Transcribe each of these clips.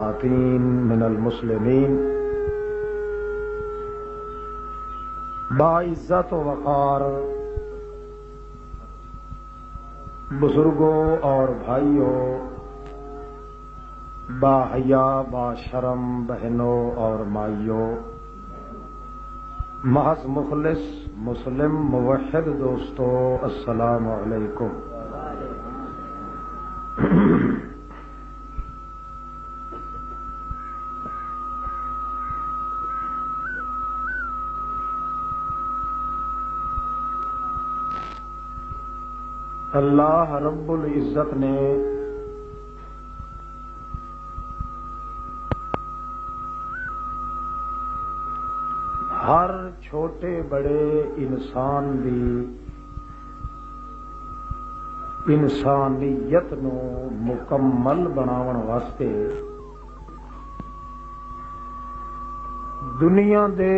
من المسلمین باعزت و وقار بزرگوں اور بھائیوں، باحیا باشرم بہنوں اور مائیوں، محض مخلص مسلم موحد دوستو، السلام علیکم۔ اللہ رب العزت نے ہر چھوٹے بڑے انسان دی انسانیت نو مکمل بناون واسطے دنیا دے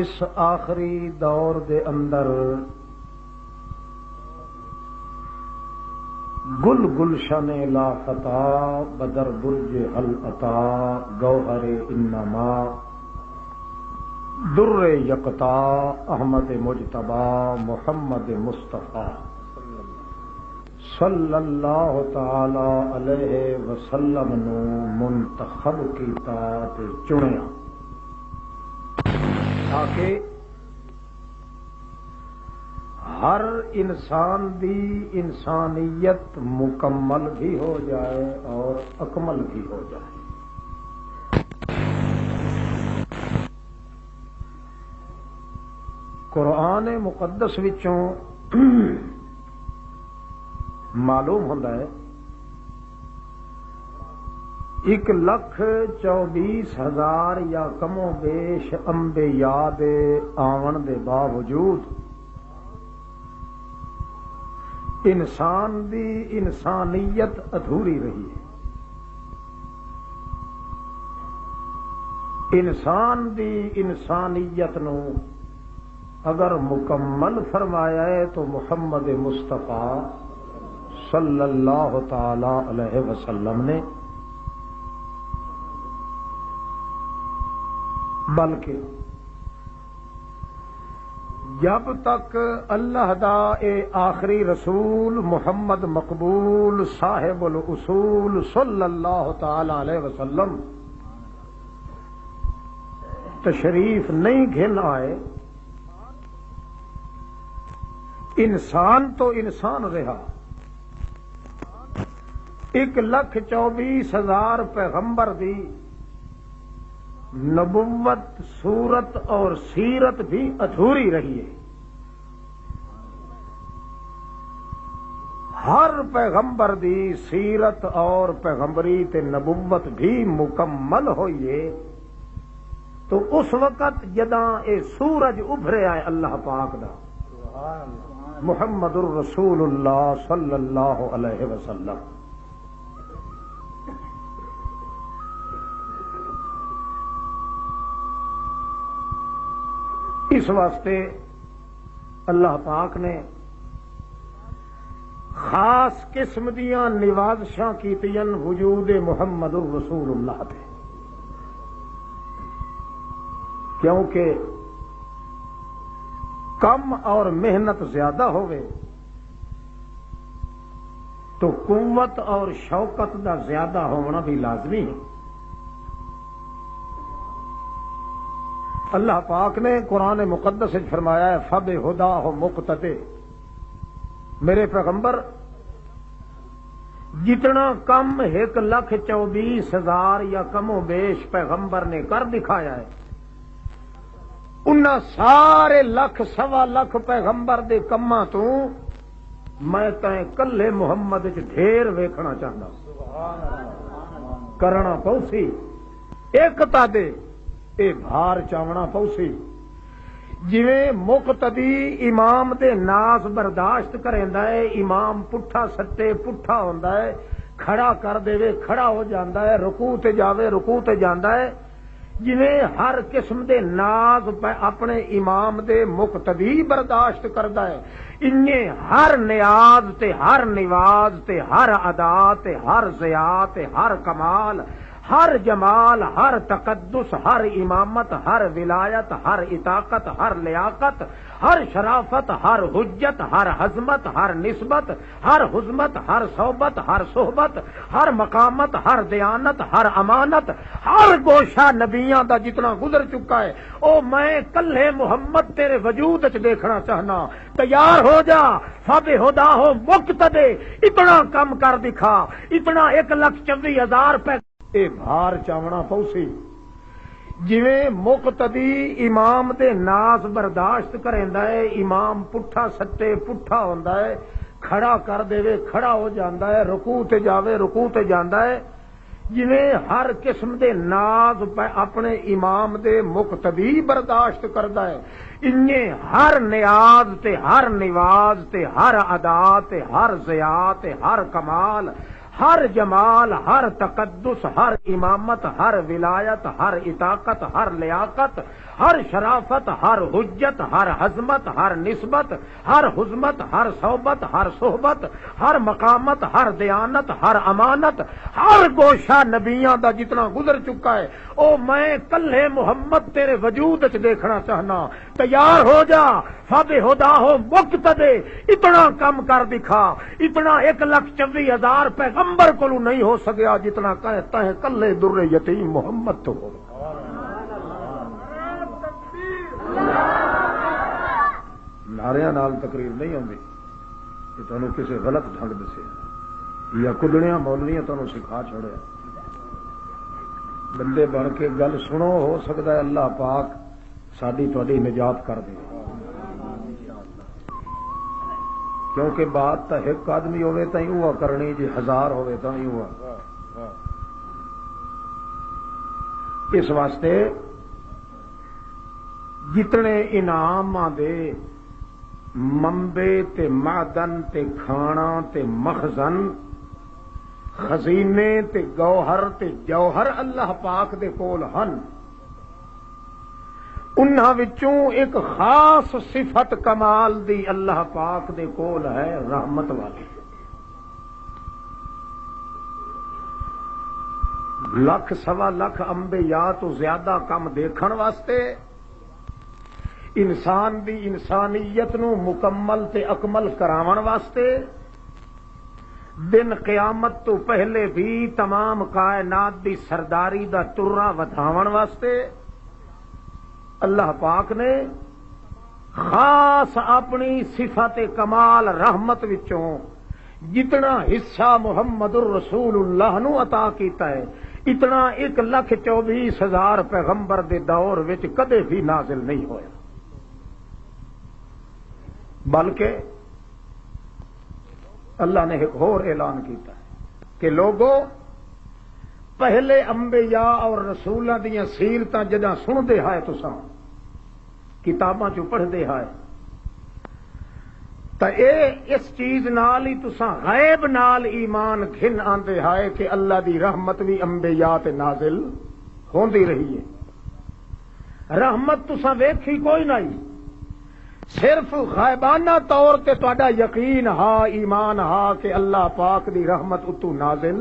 اس آخری دور دے اندر گل گلشن لافتہ بدر برج حل عطا گوہر انما در یکتا احمد مجتبی محمد مصطفیٰ صلی اللہ تعالی علیہ وسلم نو منتخب کیتا تے چنیا تاکہ ہر انسان دی انسانیت مکمل بھی ہو جائے اور اکمل بھی ہو جائے۔ قرآن مقدس وچوں معلوم ہوندا ہے 1,24,000 یا کم و بیش انبیاء دے آون دے باوجود انسان دی انسانیت ادھوری رہی ہے۔ انسان دی انسانیت نو اگر مکمل فرمایا ہے تو محمد مصطفیٰ صلی اللہ تعالی علیہ وسلم نے، بلکہ جب تک اللہ دا اے آخری رسول محمد مقبول صاحب الاصول صلی اللہ تعالی علیہ وسلم تشریف نہیں گھن آئے، انسان تو انسان رہا۔ 1,24,000 پیغمبر دی نبوت صورت اور سیرت بھی ادھوری رہی ہے۔ ہر پیغمبر دی سیرت اور پیغمبری تے نبوت بھی مکمل ہوئی ہے تو اس وقت جداں اے سورج ابھرے آئے اللہ پاک دا محمد الرسول اللہ صلی اللہ علیہ وسلم، اس واسطے اللہ پاک نے خاص قسم دیاں نوازشاں کیتیاں وجود محمد الرسول اللہ تے، کیونکہ کم اور محنت زیادہ ہوئے تو قوت اور شوکت دا زیادہ ہونا بھی لازمی ہے۔ اللہ پاک نے قرآن مقدس میں فرمایا ہے فَبِهُدَاهُ مُقْتَدِي، میرے پیغمبر جتنا کم 1,24,000 یا کم و بیش پیغمبر نے کر دکھایا ہے، انہاں سارے لکھ سوا لکھ پیغمبر دے کماں تو میں تائیں کلے محمد وچ ڈھیر ویکھنا چاہتا کرنا پوسی ایک تا دے اے بھار چاونا پوسی، جویں مقتدی امام دے ناز برداشت کریندا ہے، امام پٹھا سٹے پٹھا ہوندا ہے، کھڑا کر دے کھڑا ہو جاندا ہے، رکوع تے جاوے رکوع تے جاندا ہے، جویں ہر قسم دے ناز اپنے امام دے مقتدی برداشت کردا ہے، انہیں ہر نیاز تے ہر نواز تے ہر ادا تے ہر ضیاء تے ہر کمال ہر جمال، ہر تقدس، ہر امامت، ہر ولایت، ہر اطاقت، ہر لیاقت، ہر شرافت، ہر حجت، ہر حزمت، ہر نسبت، ہر حزمت، ہر صحبت، ہر صحبت، ہر مقامت، ہر دیانت، ہر امانت، ہر گوشہ نبیاں دا جتنا گزر چکا ہے، او میں کلے محمد تیرے وجود وچ دیکھنا چاہنا، تیار ہو جا، فب ہدا ہو مقتدے، اتنا کم کر دکھا، اتنا 1,24,000 روپے اے بھار چاونا پوسی، جویں مقتدی امام دے ناز برداشت کریندا ہے، امام پٹھا سٹے پٹھا ہوندا ہے، کھڑا کر دے کھڑا ہو جاندا ہے، رکوع تے جاوے رکوع تے جاندا ہے، جویں ہر قسم دے ناز اپنے امام دے مقتدی برداشت کردا ہے، انہیں ہر نیاز تے ہر نواز تے ہر ادا تے ہر ضیاء تے ہر کمال، ہر جمال، ہر تقدس، ہر امامت، ہر ولایت، ہر اطاقت، ہر لیاقت، ہر شرافت، ہر حجت، ہر حزمت، ہر نسبت، ہر حزمت، ہر صحبت، ہر صحبت، ہر مقامت، ہر دیانت، ہر امانت، ہر گوشہ نبیاں دا جتنا گزر چکا ہے، او میں کلے محمد تیرے وجود وچ دیکھنا چاہنا، تیار ہو جا، فب ہدا ہو مقتدے، اتنا کم کر دکھا، اتنا 1,24,000 پیغمبر کو نہیں ہو سکیا جتنا کہتا ہے کلے در یتیم محمد تو ہو۔ نعریاں نال تقریر نہیں ہوندی، کہ تانوں کسی غلط ڈھنگ دسے یا کڈڑیاں مولویاں تانوں سکھا چھوڑیا، بندے بن کے گل سنو، ہو سکتا ہے اللہ پاک ساری تہاڈی نجات کر دے، کیونکہ بات تو ایک آدمی ہوئے تو ہی ہوا کرنی، جی 1000 ہوئے تو نہیں ہوا۔ اس واسطے جتنے انعام دے منبے تے معدن تے کھانا تے مخزن، خزینے تے گوہر تے جوہر اللہ پاک دے کول ہن، انہاں وچوں ایک خاص صفت کمال دی اللہ پاک دے کول ہے، رحمت والی۔ لکھ سوا لکھ انبیاء تو زیادہ کم دیکھن واسطے، انسان دی انسانیت نو مکمل تے اکمل کراون واسطے، دن قیامت تو پہلے بھی تمام کائنات دی سرداری دا ترا ودھاون واسطے اللہ پاک نے خاص اپنی صفت کمال رحمت وچوں جتنا حصہ محمد الرسول اللہ نو عطا کیتا ہے، اتنا 1,24,000 پیغمبر دے دور وچ کدے بھی نازل نہیں ہویا، بلکہ اللہ نے ایک اور اعلان کیتا ہے کہ لوگوں پہلے انبیاء اور رسولاں دیاں سیرتاں جداں سندے ہائے تساں کتاباں چوں پڑھدے ہائے تا اے اس چیز نال ہی تساں غیب نال ایمان گھن آندے ہائے کہ اللہ دی رحمت بھی انبیاء تے نازل ہوندی رہی ہے، رحمت تساں ویکھی کوئی نہیں، صرف غائبانہ طور تے تہاڈا یقین ہا ایمان ہا کہ اللہ پاک دی رحمت اتو نازل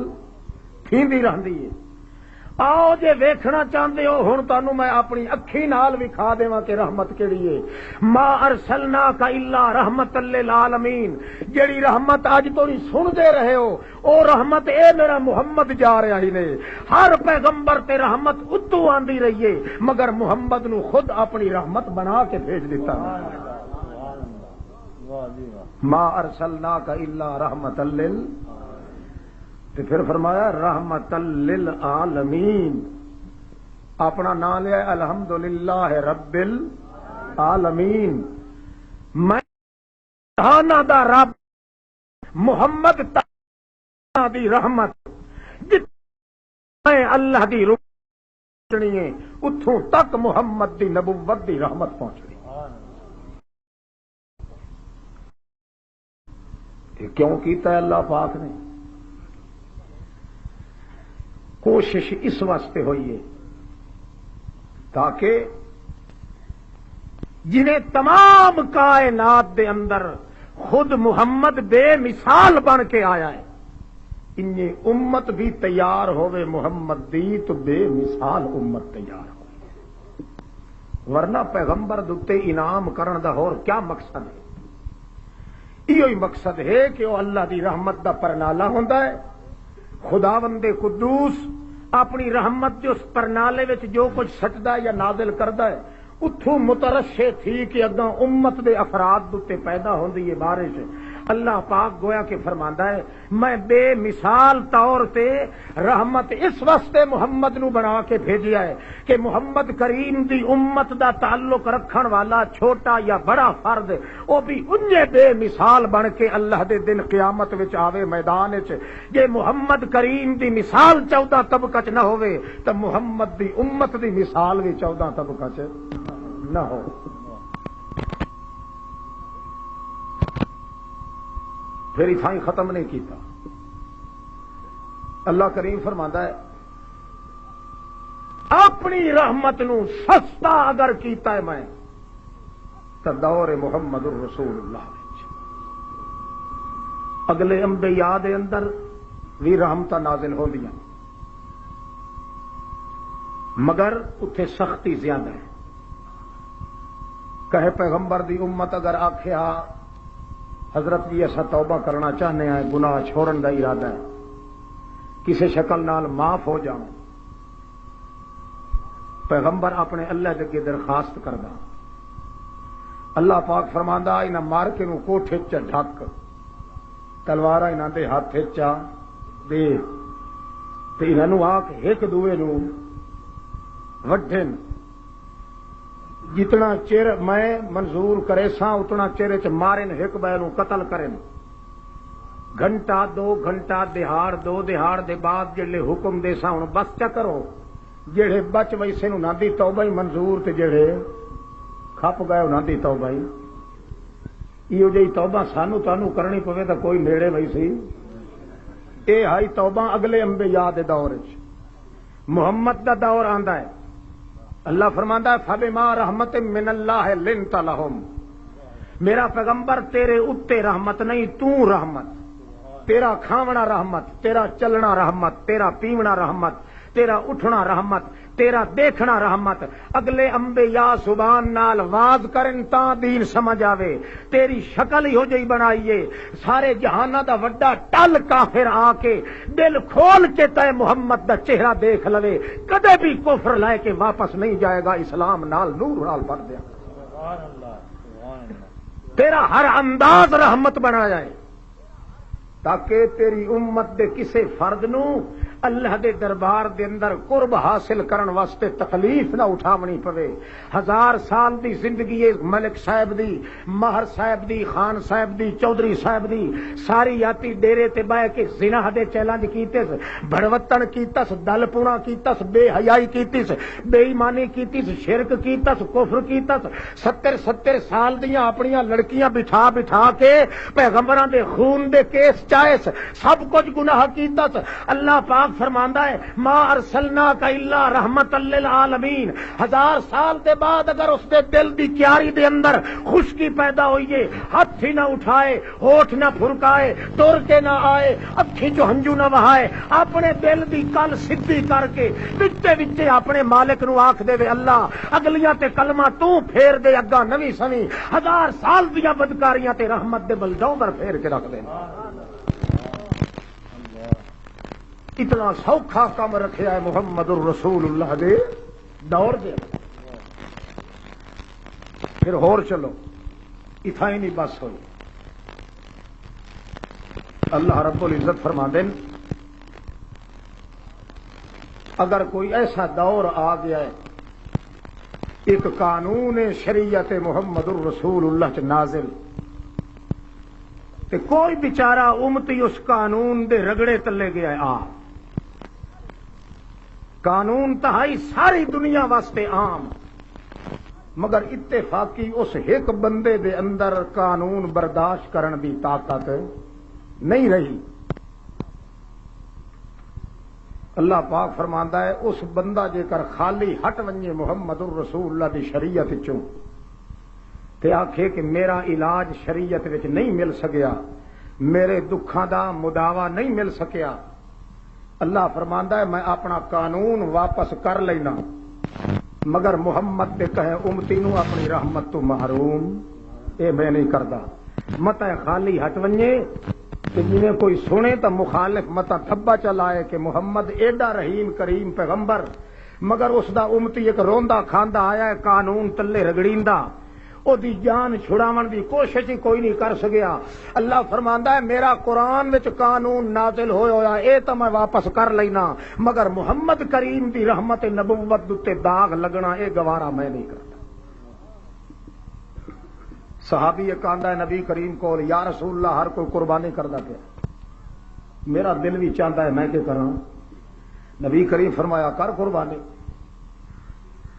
تھیندی رہندی ہے۔ آؤ جے ویکھنا چاہندے ہو ہن تانوں میں اپنی اکھی نال وکھا دیواں کہ رحمت کیڑی ہے۔ ما ارسلناک الا رحمت للعالمین، جیڑی رحمت اج تو نہیں سن دے رہے ہو او رحمت اے میرا محمد جا رہا ہی نے، ہر پیغمبر تے رحمت اتو آندی رہی ہے، مگر محمد نو خود اپنی رحمت بنا کے بھیج دیتا۔ ما ارسلناک الا رحمت تو پھر فرمایا رحمت للعالمین، اپنا نام لیا الحمدللہ رب العالمین، میں جہاناں دا رب محمد تعالی دی رحمت جتنے اللہ دی روح پہنچنی ہے اتھوں تک محمد دی نبوت دی رحمت پہنچنی۔ یہ کیوں کیتا ہے اللہ پاک نے؟ کوشش اس واسطے ہوئی ہے تاکہ جنہیں تمام کائنات دے اندر خود محمد بے مثال بن کے آیا ہے، انجے امت بھی تیار ہوئے محمد دی تو بے مثال امت تیار ہوئے، ورنہ پیغمبر دتے انعام کرن دا اور کیا مقصد ہے؟ یہ مقصد ہے کہ وہ اللہ دی رحمت دا پرنالہ ہوندا ہے، خداوند قدوس اپنی رحمت دے اس پرنالے وچ جو کچھ سچدا یا نازل کردا ہے اتھوں مترشے تھی کہ اگاں امت دے افراد دتے پیدا ہوندی ہے بارش۔ اللہ پاک گویا کہ فرماندا ہے میں بے مثال طور تے رحمت اس واسطے محمد نو بنا کے بھیجیا ہے کہ محمد کریم دی امت دا تعلق رکھن والا چھوٹا یا بڑا فرد وہ بھی انجے بے مثال بن کے اللہ دے دن قیامت وچ آوے میدان وچ۔ جے محمد کریم دی مثال 14 طبقہ چ نہ ہوئے تو محمد دی امت دی مثال بھی 14 طبقہ چ نہ ہو۔ پھر اتھائی ختم نہیں کیتا، اللہ کریم فرماندا ہے اپنی رحمت نو سستا اگر کیتا ہے میں تو دور محمد الرسول اللہ اگلے انبیاء دے اندر بھی رحمتاں نازل ہوندیاں مگر اتھے سختی زیادہ ہے۔ کہے پیغمبر دی امت اگر آکھیا حضرت جی ایسا توبہ کرنا چاہنے ہیں، گناہ چھوڑن دا ارادہ ہے، کسی شکل نال معاف ہو جاؤں، پیغمبر اپنے اللہ دے درخواست کردا، اللہ پاک فرماندا انہاں مار کے نو کوٹھے چ ڈھک، تلوار انہاں دے ہاتھ چا دے تے انہاں نو آکھ ایک دوے نو وڈھن، جتنا چر میں منظور کرے سا اتنا چر چ مارن، ایک بے نو قتل کرن، گھنٹہ 2 گھنٹہ دہاڑ 2 دہاڑ دے بعد جڑے حکم دے سا ہن بس چا کرو، جڑے بچ ویسے نو نہ دی توبہ ہی منظور تے جڑے کھپ گئے انہاں دی توبہ ہی، ایو جی توبہ سانو تانوں کرنی پوے تا کوئی نیڑے ویسی، اے ہائی توبہ اگلے انبیاء دے دور وچ، محمد دا دور آندا ہے، اللہ فرماندا ہے فبما رحمت من اللہ لنت لہم، میرا پیغمبر تیرے اتے رحمت نہیں تو رحمت، تیرا کھاونا رحمت، تیرا چلنا رحمت، تیرا پیونا رحمت، تیرا اٹھنا رحمت، تیرا دیکھنا رحمت۔ اگلے انبیاء زبان نال واز کرن تاں دین سمجھ آوے، تیری شکل ہی ہو جئی بنائیے، سارے جہانہ دا وڈا ٹل کافر آ کے دل کھول کے تے محمد دا چہرہ دیکھ لوے، کدے بھی کفر لے کے واپس نہیں جائے گا، اسلام نال نور نال بھر دیا، سبحان اللہ، تیرا ہر انداز رحمت بنا جائے تاکہ تیری امت دے کسے فرد نو اللہ دے دربار دے اندر قرب حاصل کرن واسطے تکلیف نہ اٹھاونی پوے۔ 1000 سال دی زندگی ملک صاحب دی، مہر صاحب دی، خان صاحب دی، چودھری صاحب دی ساری یاتی ڈیرے تے بہ کے زنا دے چیلنج کیتس، بڑوتن کیتس، دل پونا کیتس، بے حیائی کیتس، بے ایمانی کیتس، شرک کیتس، کفر کیتس، 70 سال دیاں اپنیاں لڑکیاں بٹھا بٹھا کے پیغمبراں دے خون دے کیس چائس، سب کچھ گناہ کیتس۔ اللہ پاک فرماندا ہے ما ارسلناک الا رحمت للعالمین، 1000 سال دے بعد اگر اس دے دل دی کیاری دے اندر خشکی پیدا ہوئی ہے، ہاتھ ہی نہ اٹھائے، ہونٹ نہ پھرکائے، ٹر کے نہ آئے، اکھی جو ہنجو نہ وہائے، اپنے دل دی کل سدھی کر کے وچے وچے اپنے مالک نو آکھ دے وے اللہ اگلیاں تے کلمہ تو پھیر دے، اگاں نویں سویں 1000 سال دیاں بدکاریاں تے رحمت دے بلڈوزر پھیر کے رکھ دے۔ اتنا سوکھا کام رکھیا ہے محمد الرسول اللہ دے دور دے۔ پھر ہور چلو، اتھا ہی نہیں بس ہوئی، اللہ رب العزت فرماندے اگر کوئی ایسا دور آ گیا ہے ایک قانون شریعت محمد الرسول اللہ چ نازل، تے کوئی بیچارہ امتی اس قانون دے رگڑے تلے گیا ہے، قانون تہائی ساری دنیا واسطے عام، مگر اتفاقی اس ایک بندے دے اندر قانون برداشت کرن دی طاقت نہیں رہی۔ اللہ پاک فرماندا ہے اس بندہ جے کر خالی ہٹ ونجے محمد الرسول اللہ دی شریعت چوں تے آکھے کہ میرا علاج شریعت وچ نہیں مل سکیا، میرے دکھاں دا مداوا نہیں مل سکیا. اللہ فرماندا ہے میں اپنا قانون واپس کر لینا مگر محمد دے کہے امتی نو اپنی رحمت تو محروم اے میں نہیں کردا. متا خالی ہٹ ونجے کہ جنہیں کوئی سنے تو مخالف متا تھبا چلائے کہ محمد ایڈا رحیم کریم پیغمبر مگر اس دا امتی ایک روندا کھاندا آیا ہے قانون تلے رگڑیندا او دی جان چھڑاون دی کوشش ہی کوئی نہیں کر سکیا. اللہ فرماندا ہے میرا قرآن وچ قانون نازل ہویا اے تو میں واپس کر لینا مگر محمد کریم دی رحمت نبوت تے داغ لگنا اے گوارا میں نہیں کرتا. صحابی ایک آندا ہے نبی کریم کو یا رسول اللہ ہر کوئی قربانی کردا پیا میرا دل بھی چاہتا ہے میں کہ کراں. نبی کریم فرمایا کر قربانی.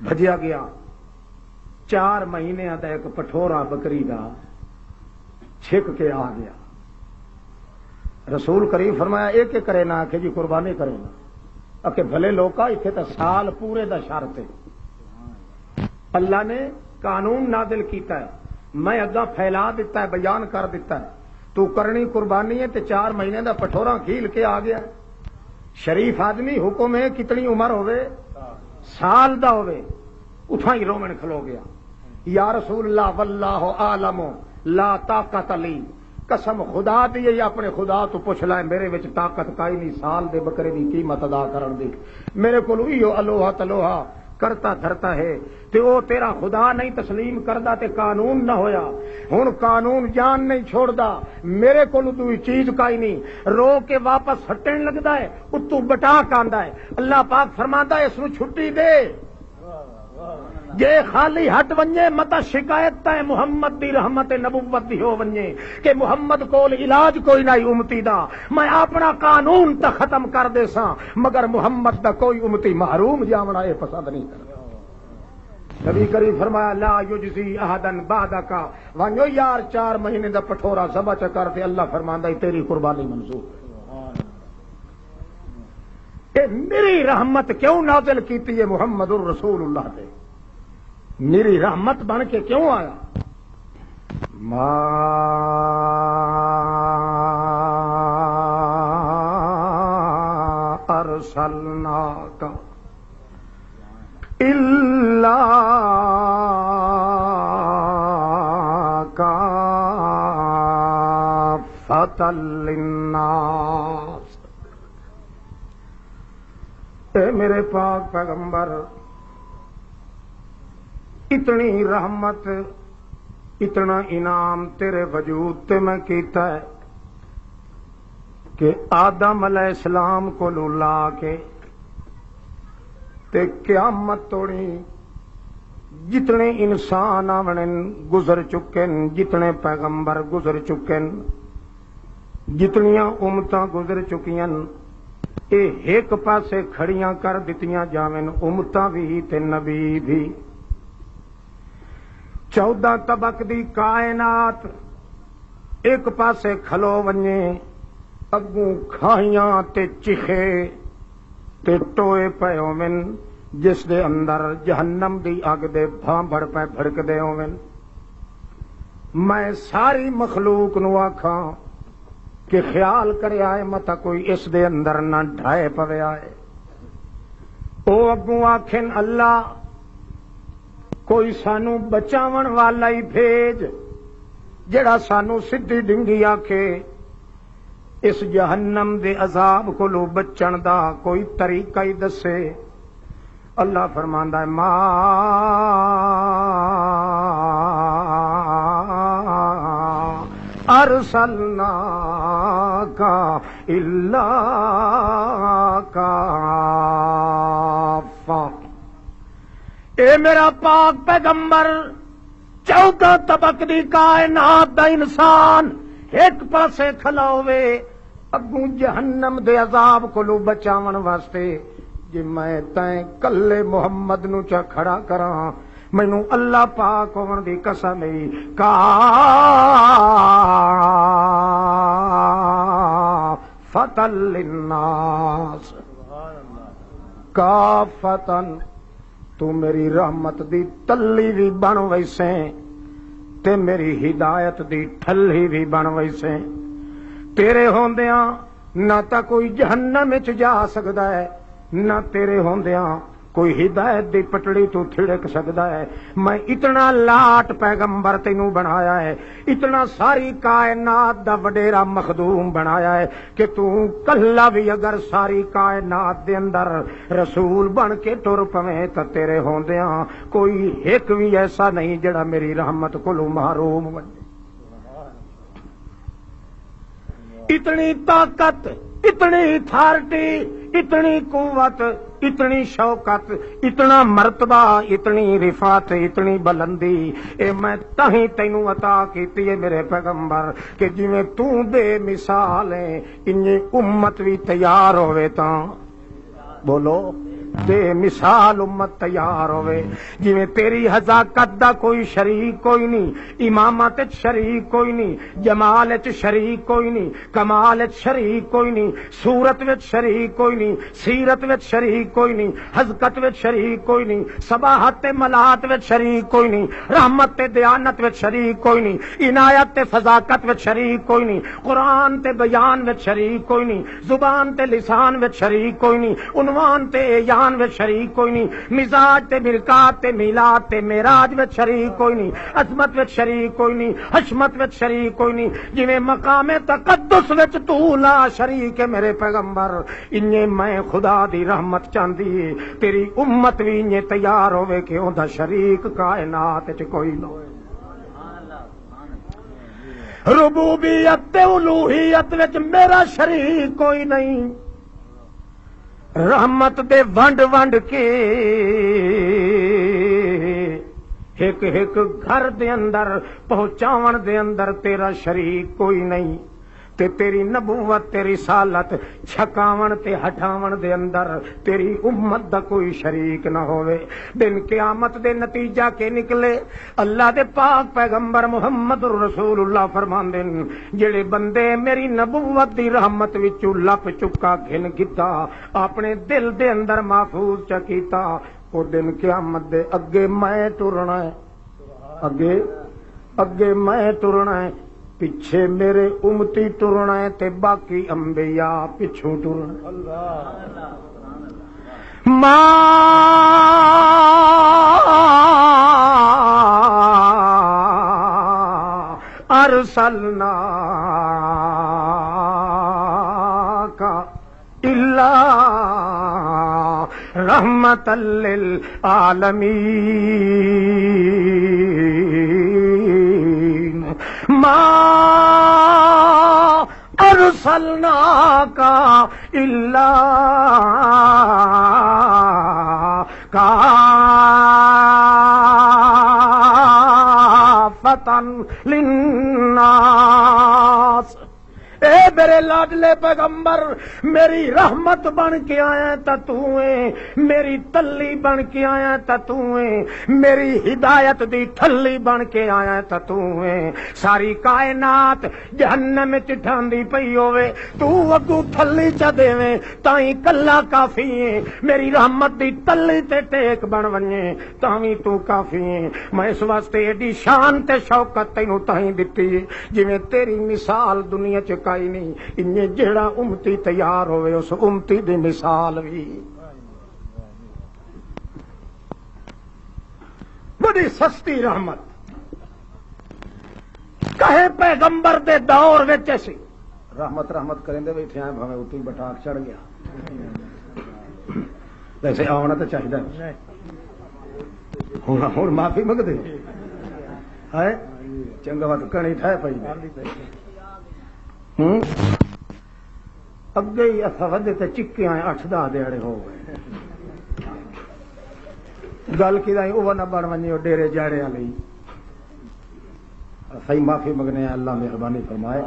بھجیا گیا 4 مہینے دا ایک پٹھورا بکری دا چھک کے آ گیا. رسول کریم فرمایا ایک کرے نہ کہ جی قربانی کرے نا کہ بھلے لوکا اتنے تو سال پورے دا شرط ہے. اللہ نے قانون نازل کیتا ہے میں اگا پھیلا دیتا ہے بیان کر دیتا ہے تو کرنی قربانی ہے تے 4 مہینے دا پٹھورا کھیل کے آ گیا. شریف آدمی حکم ہے کتنی عمر ہوئے سال دا ہوئے اتھا ہی رومن کھلو گیا. یا رسول اللہ واللہ عالم لا طاقت لی قسم خدا دی یا اپنے خدا تو پوچھ لائے میرے وچ طاقت کائی نہیں سال دے بکرے دی قیمت ادا کرن دی میرے کو ایو الوہا تلوہا کرتا دھرتا ہے تے او تیرا خدا نہیں تسلیم کردا تے قانون نہ ہویا. ہن قانون جان نہیں چھوڑدا میرے کو دوئی چیز کائی نہیں رو کے واپس ہٹن لگدا ہے اتو بٹا کاندا ہے. اللہ پاک فرماندا ہے اس نو چھٹی دے جے خالی ہٹ ونجے متا شکایت تے محمد دی رحمت نبوت دی ہو ونجے کہ محمد کول علاج کوئی نہیں امتی دا میں اپنا قانون تا ختم کر دے ساں مگر محمد دا کوئی امتی محروم جاونا اے پسند نہیں کردا. نبی کریم فرمایا لا یجزی احدن بعدک ونجو یار 4 مہینے دا پٹھورا ذبح چ کر تے اللہ فرماندا ہے تیری قربانی منظور. اے میری رحمت کیوں نازل کیتی ہے محمد الرسول اللہ تے میری رحمت بن کے کیوں آیا. ما ارسلناک الا کافۃ للناس. اے میرے پاک پیغمبر اتنی رحمت اتنا انعام تیرے وجود تے میں کیتا ہے کہ آدم علیہ السلام کو لا کے تے قیامت توڑی جتنے انسان آونے گزر چکن جتنے پیغمبر گزر چکن جتنیاں امتاں گزر چکیاں اے ایک پاسے کھڑیاں کر دتیاں جاویں امتاں بھی تے نبی بھی. 14 طبق دی کائنات ایک پاسے کھلو ونجے اگوں کھائیاں تے چیخے تے ٹوئے پے ہوویں جس دے اندر جہنم دی اگ دے بھانبڑ پے بھڑک دے ہوویں. میں ساری مخلوق نو آکھاں کہ خیال کرے آئے متا کوئی اس دے اندر نہ ڈھائے پوے آئے. او اگوں آکھن اللہ کوئی سانو بچاون والا ہی بھیج جڑا سانو سدھی ڈنگی آکھے اس جہنم دے عذاب کو لو بچن دا کوئی طریقہ ہی دسے. اللہ فرماندا ہے ما ارسلناک الا کافۃ. اے میرا پاک پیغمبر 14 طبق دی کائنات دا انسان ایک پاسے کھلا ہوئے اگوں جہنم دے عذاب کو لو بچاون واسطے جی میں تائیں کلے محمد نو چا کھڑا کراں مینوں اللہ پاک ہون دی قسم ہے کافۃ للناس کافتن تو میری رحمت دی تلی بھی بن ویسے تے میری ہدایت دی ٹھلی بھی بن ویسے. تیرے ہوندیاں نہ تا کوئی جہنم وچ جا سکدا ہے، نہ تیرے ہوندیاں کوئی ہدایت دی پٹڑی تو تھڑک سکدا ہے۔ میں اتنا لاٹ پیغمبر تینوں بنایا ہے، اتنا ساری کائنات دا وڈیرا مخدوم بنایا ہے کہ تو کلا بھی اگر ساری کائنات دے اندر رسول بن کے ٹر پویں تے تیرے ہوندیاں کوئی ایک بھی ایسا نہیں جڑا میری رحمت کولوں محروم بنے۔ اتنی طاقت، اتنی اتھارٹی، اتنی قوت، اتنی شوکت، اتنا مرتبہ، اتنی رفعت، اتنی بلندی اے میں تہیں تینوں عطا کیتی ہے میرے پیغمبر کہ جویں تو بے مثال ہے انہیں امت بھی تیار ہوئے تاں بولو بے مثال امت تیار ہوئے۔ جویں تیری حذاقت دا کوئی شریک کوئی نہیں، امامت شریک کوئی نہیں، جمالت شریک کوئی نہیں، کمالت شریک کوئی نہیں، صورت وچ شریک کوئی نہیں، سیرت وچ شریک کوئی نہیں، حذقت وچ شریک کوئی نہیں، صباحت تے ملاحت وچ شریک کوئی نہیں، رحمت تے دیانت وچ شریک کوئی نہیں، عنایت تے فضاقت وچ شریک کوئی نہیں، قرآن تے بیان وچ شریک کوئی نہیں، زبان تے لسان وچ شریک کوئی نہیں، عنوان تے یان وچ شریک کوئی نہیں، مزاج تے مرکات تے میلاد تے معراج وچ شریک کوئی نہیں، عظمت وچ شریک کوئی نہیں، حشمت وچ شریک کوئی نہیں۔ جویں مقام تقدس وچ تو لا شریک ہے میرے پیغمبر، انہیں میں خدا دی رحمت چاندی ہے تیری امت بھی انہیں تیار ہوئے کہ اوندا شریک کائنات وچ کوئی نہ ہوئے۔ ربوبیت تے الوہیت وچ میرا شریک کوئی نہیں، رحمت دے ونڈ ونڈ کے ایک ایک گھر دے اندر پہنچاون دے اندر تیرا شریک کوئی نہیں، تے تیری نبوت تے رسالت چھکاون تے ہٹاون دے اندر تیری امت دا کوئی شریک نہ ہوئے۔ دن قیامت دے نتیجہ کے نکلے، اللہ دے پاک پیغمبر محمد رسول اللہ فرماندے جڑے بندے میری نبوت دی رحمت وچوں لپ چکا گھن کیتا اپنے دل دے اندر محفوظ چا کیتا، او دن قیامت دے اگے میں ٹرنا ہے، اگے میں ٹرنا ہے، پیچھے میرے امتی ٹرنا ہے تے باقی انبیاء پچھوں ٹرنا۔ ماں ارسلنا کا الا رحمت للعالمین، ما ارسلناک الا کافۃ للناس۔ اے میرے لاڈلے پیغمبر میری رحمت بن کے آیا تا تو ہے، میری تلی بن کے آیا تا تو ہے، میری ہدایت دی تھلی بن کے آیا تا تو ہے۔ ساری کائنات جہنم وچ ڈھاندی پئی ہوے تو اگوں تھلی چا دیویں تائیں کلا کافی ہے، میری رحمت دی تلی تے ٹیک بن ونجے تاویں تو کافی ہے۔ میں اس واسطے ایڈی شان تے شوکت تینوں تائیں دتی ہے جویں تیری مثال دنیا چ کائی نہیں، انہیں جڑا امتی تیار ہوئے اس امتی دی مثال بھی بڑی سستی رحمت کہے پیغمبر دے دور وچ سی رحمت کریں دے بیٹھے ہیں بھاویں اتوں بٹاک چڑھ گیا ویسے آنا تو چاہیے ہوں معافی منگتے ہے چنگا بات کڑی ٹھہ پی اگے ہی اصا ودے تے چکیاں 8-10 دیہڑے ہو گئے گل کی وہ نہ بن ونجے ڈیرے جاڑے والی صحیح معافی منگنے اللہ مہربانی فرمائے۔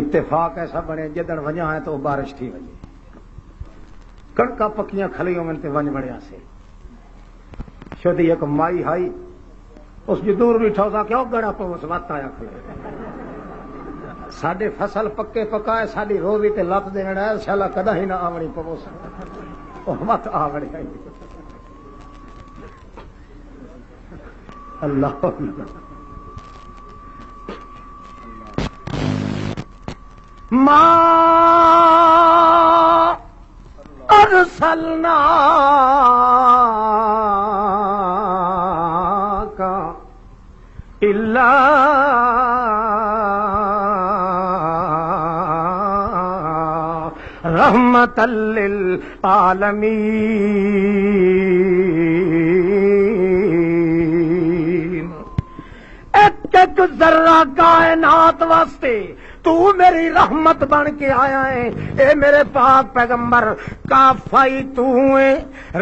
اتفاق ایسا بنے جدن ونجا ہے تو بارش تھی وجے کڑکا پکیاں کھلی ہوئے تے ونج بڑیا سے شدی ایک مائی ہائی اس جو دور بھی ٹھوسا کیوں گڑا پو اس وقت آیا کھلے ساڈے فصل پکے پکائے ساڈی روزی تے لت دینا ہے شالا کدا ہی نہ آونی پوس مت آوڑی اللہ ما ارسلناک الا رحمۃ للعالمین۔ ایک ایک ذرہ کائنات واسطے تو میری رحمت بن کے آیا ہے اے میرے پاک پیغمبر۔ کافائی تو ہے،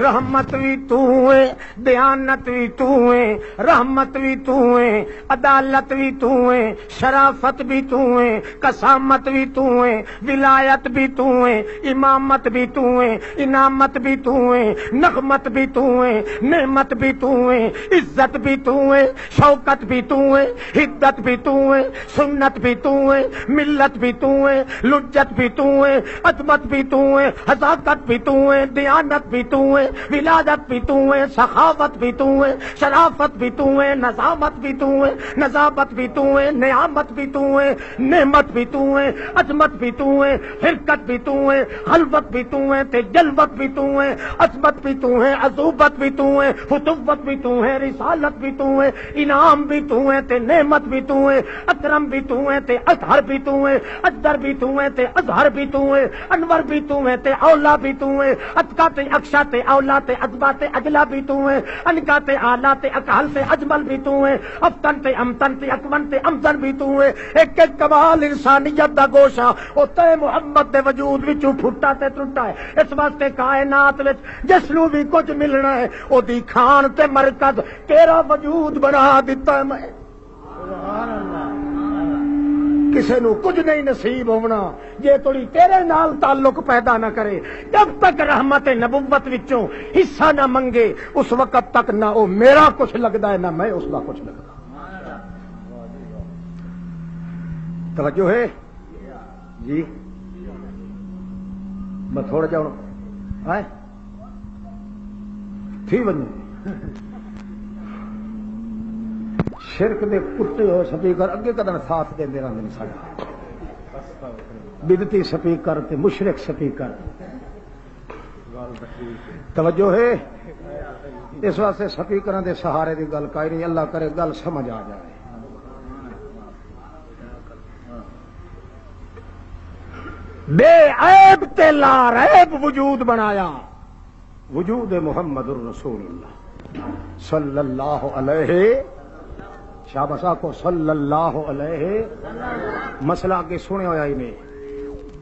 رحمت بھی تو ہے، دیانت بھی تو ہے، رحمت بھی تو ہے، عدالت بھی تو ہے، شرافت بھی تو ہے، قسامت بھی تو ہے، ولایت بھی تو ہے، امامت بھی تو ہے، انعامت بھی تو ہے، نغمت بھی تو ہے، نعمت بھی تو ہے، عزت بھی تو ہے، شوکت بھی تو ہے، حدت بھی تو ہے، سنت بھی تو ہے، ملت بھی تو ہے، لجت بھی تو ہے، عظمت بھی تو ہے، حذاقت بھی تو ہے، دیانت بھی تو ہے، ولادت بھی تو ہے، سخاوت بھی تو ہے، شرافت بھی تو ہے، نظامت بھی تو ہے، نظافت بھی تو ہے، نعمت بھی تو ہے، نعمت بھی تو ہے، عظمت بھی تو ہے، حرکت بھی تو ہے، خلوت بھی تو ہے، تے جلوت بھی تو ہے، عظمت بھی تو ہے، عذوبت بھی تو ہے، فتوت بھی تو ہے، رسالت بھی تو ہے، انعام بھی تو ہے، تے نعمت بھی تو ہے، اکرم بھی تو ہے، تے اطہر بھی تو ہے، اجدر بھی تو ہے، تے اظہر بھی تو ہے، انور بھی تو ہے، تے اولا بھی تو ہے، اتقا تے اکشا تے اولا تے ادبا تے اجلا بھی تو ہے، انکا تے آلہ تے اکحل تے اجمل بھی تو ہے، افطن تے امتن تے اکمن تے امزن بھی تو ہے۔ ایک ایک کمال انسانیت دا گوشہ او تے محمد دے وجود وچوں پھٹا تے ٹوٹا ہے۔ اس واسطے کائنات وچ جس نوں بھی کچھ ملنا ہے او دی کھان تے مرکز تیرا وجود بنا دتا ہے۔ میں سبحان اللہ، کسے نو کچھ نہیں نصیب ہونا جے تھوڑی تیرے نال تعلق پیدا نہ کرے۔ جب تک رحمت نبوت وچوں حصہ نہ منگے اس وقت تک نہ او میرا کچھ لگدا ہے نہ میں اس کا کچھ لگدا۔ توجہ ہے جی؟ میں تھوڑا جا ہے تھی ونجے شرک دے کتے ہوئے سپیکر اگے کدن ساتھ دے میرا نہیں ساڈا، بدتی سپیکر تے مشرک سپیکر۔ توجہ ہے؟ اس واسطے سپیکراں دے سہارے دی گل کائی نہیں، اللہ کرے گل سمجھ آ جائے۔ بے عیب تے لا ریب وجود بنایا، وجود محمد الرسول اللہ صلی اللہ علیہ شابسا کو صلی اللہ علیہ مسئلہ کے سنے ہویا ہی نہیں۔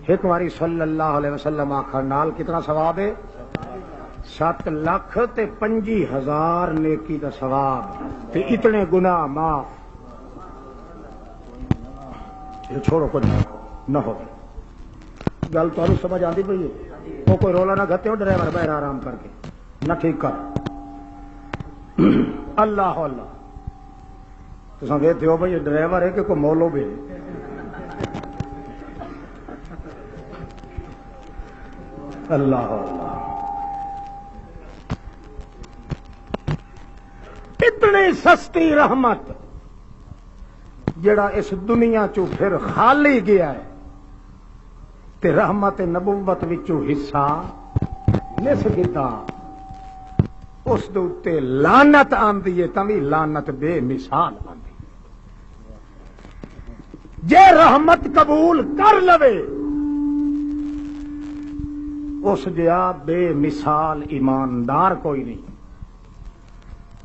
ایک باری صلی اللہ علیہ وسلم آخر نال کتنا ثواب ہے؟ 7,25,000 نیکی دا ثواب تے اتنے گناہ معاف۔ یہ چھوڑو کچھ نہ ہو گل تو سمجھ آتی پی ہے؟ وہ کوئی رولا نہ گھتے ہو ڈرائیور بہر آرام کر کے نہ ٹھیک کر۔ اللہ اللہ تو ویتے ہو بھائی ڈرائیور ہے کہ کوئی مولو بھی ہے؟ اللہ اللہ، اتنی سستی رحمت جڑا اس دنیا چو پھر خالی گیا ہے تے رحمت نبوت وچوں حصہ نس گتا، اس دے اتے لعنت آندی ہے، تمی لعنت بے مثال آندی۔ جے رحمت قبول کر لوے اس جیا بے مثال ایماندار کوئی نہیں،